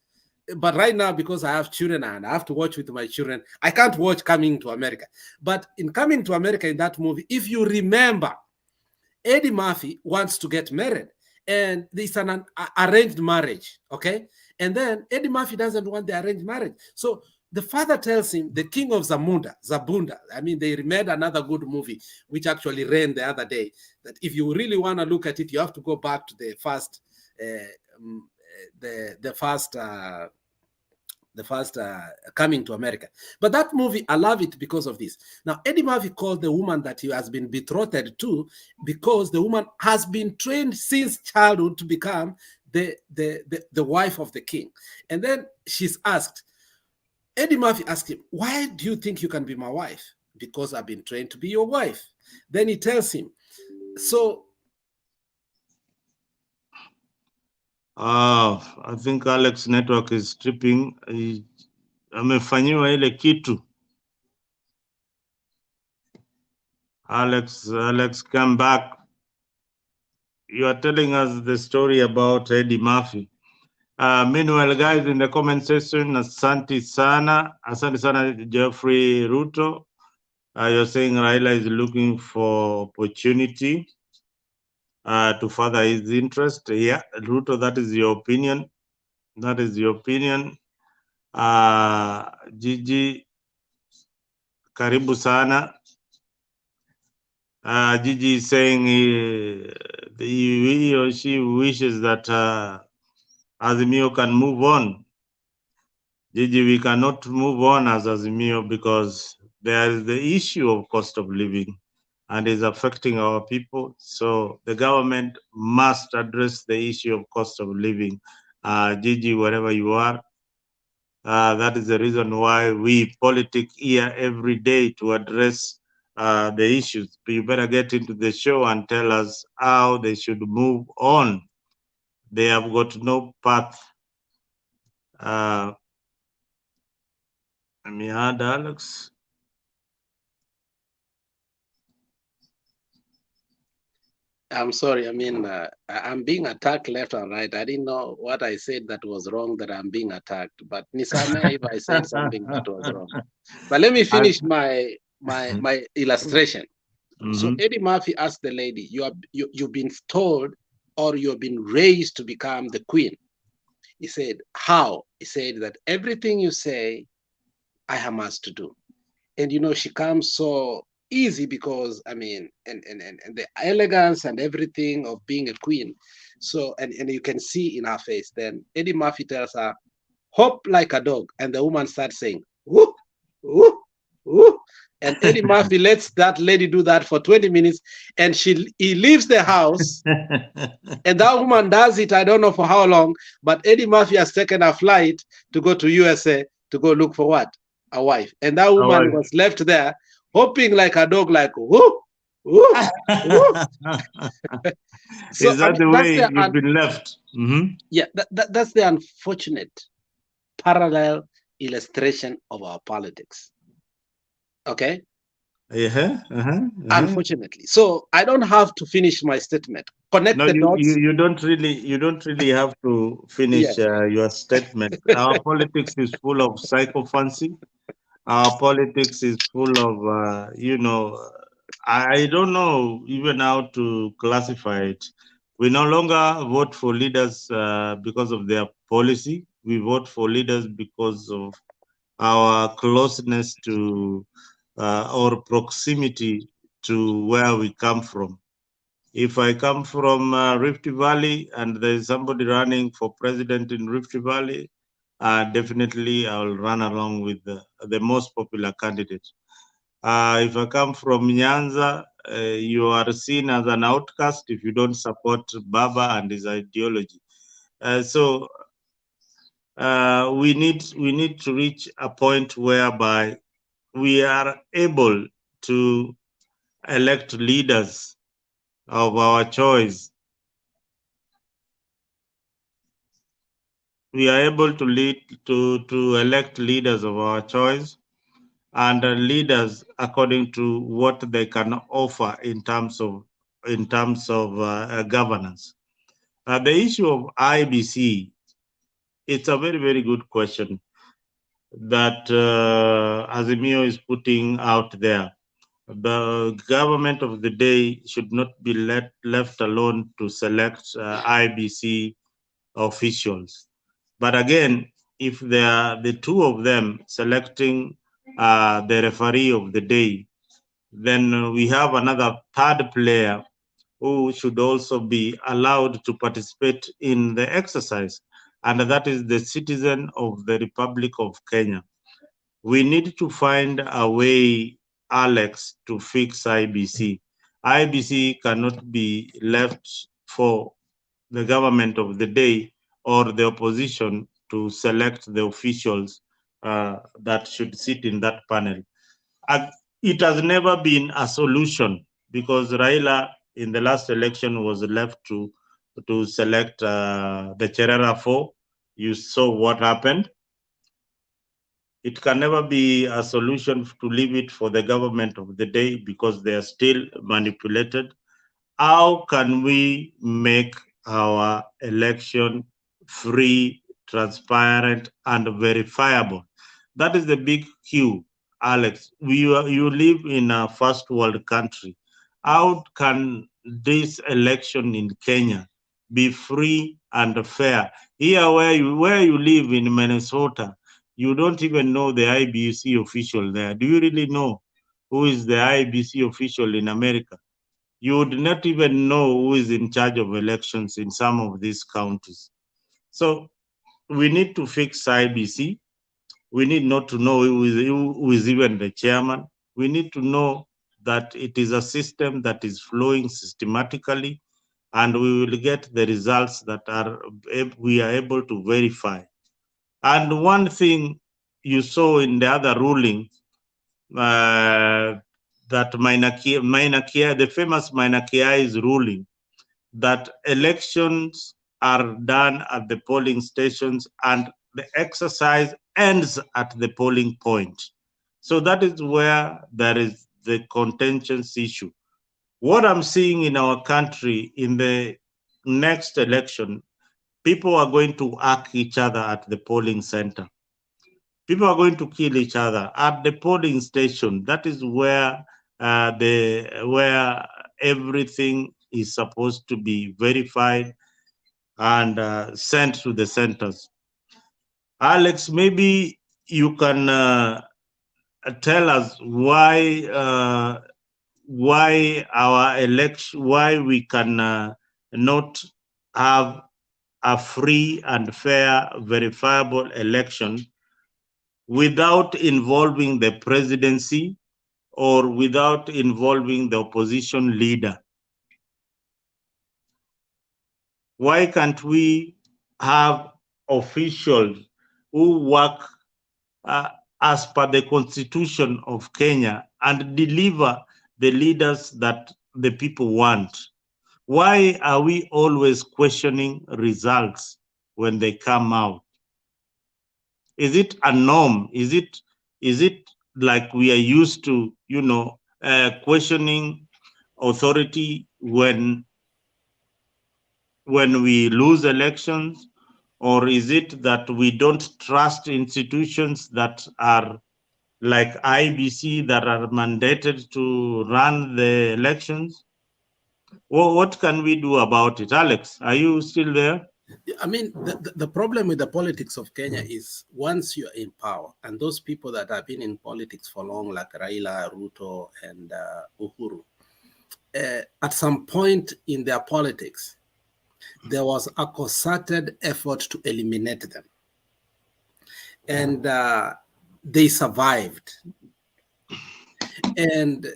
But right now, because I have children and I have to watch with my children, I can't watch Coming to America. But in Coming to America, in that movie, if you remember, Eddie Murphy wants to get married, and it's an arranged marriage, okay? And then Eddie Murphy doesn't want the arranged marriage. So the father tells him, the king of Zabunda, I mean, they made another good movie, which actually ran the other day, that if you really want to look at it, you have to go back to the first Coming to America. But that movie, I love it because of this. Now, Eddie Murphy called the woman that he has been betrothed to, because the woman has been trained since childhood to become the wife of the king. And then she's asked, Eddie Murphy asked him, why do you think you can be my wife? Because I've been trained to be your wife. Then he tells him, so I think Alex network is tripping. Amefanyiwa ile kitu. Alex, come back. You are telling us the story about Eddie Murphy. Meanwhile, guys, in the comment section, asante sana, Jeffrey Ruto. You're saying Raila is looking for opportunity to further his interest. Yeah, Ruto, that is your opinion. That is your opinion. Gigi, karibu sana. Gigi is saying he or she wishes that Azimio can move on. Gigi, we cannot move on as Azimio because there is the issue of cost of living and is affecting our people. So the government must address the issue of cost of living. Gigi, wherever you are, that is the reason why we politic here every day to address the issues. You better get into the show and tell us how they should move on. They have got no path. Let me add Alex. I'm sorry. I mean, I'm being attacked left and right. I didn't know what I said that was wrong, that I'm being attacked. But Nisame, if I said something that was wrong. But let me finish my illustration. So Eddie Murphy asked the lady, you've been told or you've been raised to become the queen. He said, how? He said that everything you say, I have must to do. And she comes so easy because I mean, and the elegance and everything of being a queen. So and you can see in her face. Then Eddie Murphy tells her, hop like a dog, and the woman starts saying, woo, woo, woo. And Eddie Murphy lets that lady do that for 20 minutes, and he leaves the house, and that woman does it. I don't know for how long, but Eddie Murphy has taken a flight to go to USA to go look for what? A wife. And that woman was left there hopping like a dog, like whoo, whoo, whoo. So, is that the way you've been left? Yeah, that's the unfortunate parallel illustration of our politics. Okay? Uh-huh. Unfortunately. So I don't have to finish my statement. Connect No, the dots. you don't really have to finish Yes. your statement. Our politics is full of psychophancy. Our politics is full of I don't know even how to classify it. We no longer vote for leaders because of their policy. We vote for leaders because of our closeness to or proximity to where we come from. If I come from Rift Valley and there is somebody running for president in Rift Valley, definitely I will run along with the most popular candidate. If I come from Nyanza, you are seen as an outcast if you don't support Baba and his ideology. So we need to reach a point whereby we are able to elect leaders of our choice. We are able to elect leaders of our choice and leaders according to what they can offer in terms of governance. The issue of IBC, it's a very good question that Azimio is putting out there. The government of the day should not be left alone to select IBC officials. But again, if there are the two of them selecting the referee of the day, then we have another third player who should also be allowed to participate in the exercise, and that is the citizen of the Republic of Kenya. We need to find a way, Alex, to fix IBC. IBC cannot be left for the government of the day or the opposition to select the officials that should sit in that panel. Uh, it has never been a solution because Raila in the last election was left to select the Cherera Four. You saw what happened. It can never be a solution to leave it for the government of the day because they are still manipulated. How can we make our election free, transparent, and verifiable? That is the big cue, Alex. You live in a first world country. How can this election in Kenya be free and fair? Here, where you live in Minnesota, you don't even know the IBC official there. Do you really know who is the IBC official in America? You would not even know who is in charge of elections in some of these counties. So we need to fix IBC. We need not to know who is even the chairman. We need to know that it is a system that is flowing systematically, and we will get the results that we are able to verify. And one thing you saw in the other ruling that the famous Mainakiai's ruling that elections are done at the polling stations and the exercise ends at the polling point. So that is where there is the contentious issue. What I'm seeing in our country in the next election, people are going to hack each other at the polling center. People are going to kill each other at the polling station. That is where where everything is supposed to be verified and sent to the centers. Alex, maybe you can tell us why our election, why we can not have a free and fair, verifiable election without involving the presidency or without involving the opposition leader. Why can't we have officials who work uh, as per the constitution of Kenya and deliver the leaders that the people want? Why are we always questioning results when they come out? Is it a norm? Is it like we are used to, questioning authority when we lose elections? Or is it that we don't trust institutions that are like IBC that are mandated to run the elections? What can we do about it? Alex, are you still there? I mean, the problem with the politics of Kenya is once you're in power, and those people that have been in politics for long, like Raila, Ruto, and Uhuru, at some point in their politics, there was a concerted effort to eliminate them. And they survived. And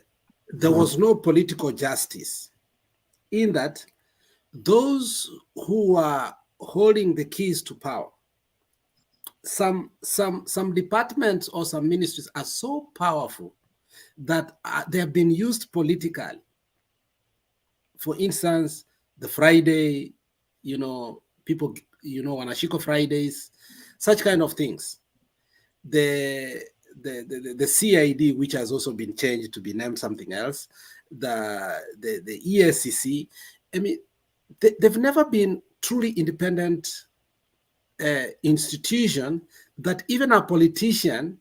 there was no political justice in that those who are holding the keys to power, some departments or some ministries are so powerful that they have been used politically. For instance, the Friday, people, Wanashiko Fridays, such kind of things. The CID, which has also been changed to be named something else, the ESCC, I mean, they've never been truly independent institution that even a politician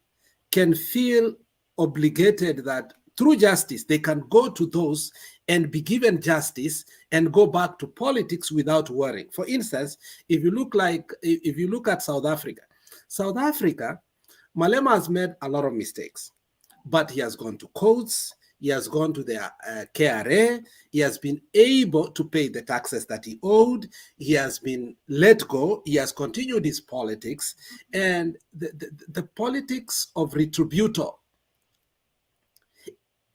can feel obligated that through justice, they can go to those and be given justice and go back to politics without worrying. For instance, if you look at South Africa, Malema has made a lot of mistakes, but he has gone to courts, he has gone to the KRA, he has been able to pay the taxes that he owed, he has been let go, he has continued his politics, and the politics of retributor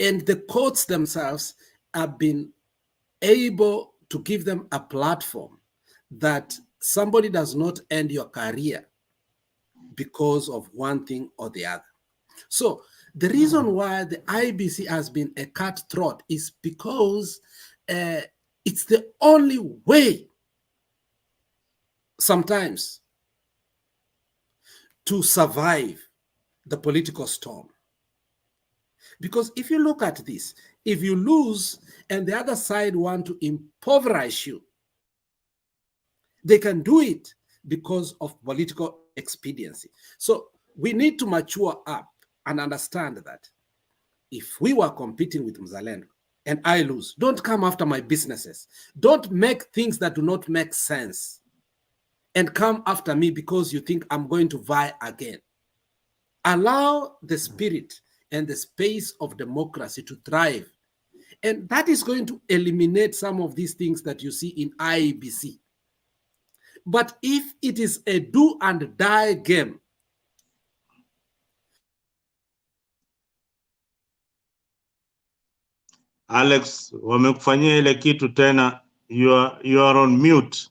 and the courts themselves have been able to give them a platform that somebody does not end your career because of one thing or the other. So the reason why the IBC has been a cutthroat is because it's the only way sometimes to survive the political storm. Because if you look at this, if you lose and the other side want to impoverish you, they can do it because of political expediency. So we need to mature up and understand that if we were competing with Mzalendo and I lose, don't come after my businesses. Don't make things that do not make sense and come after me because you think I'm going to vie again. Allow the spirit and the space of democracy to thrive. And that is going to eliminate some of these things that you see in IEBC. But if it is a do and die game, Alex, wamekufanyia ile kitu tena, you are on mute.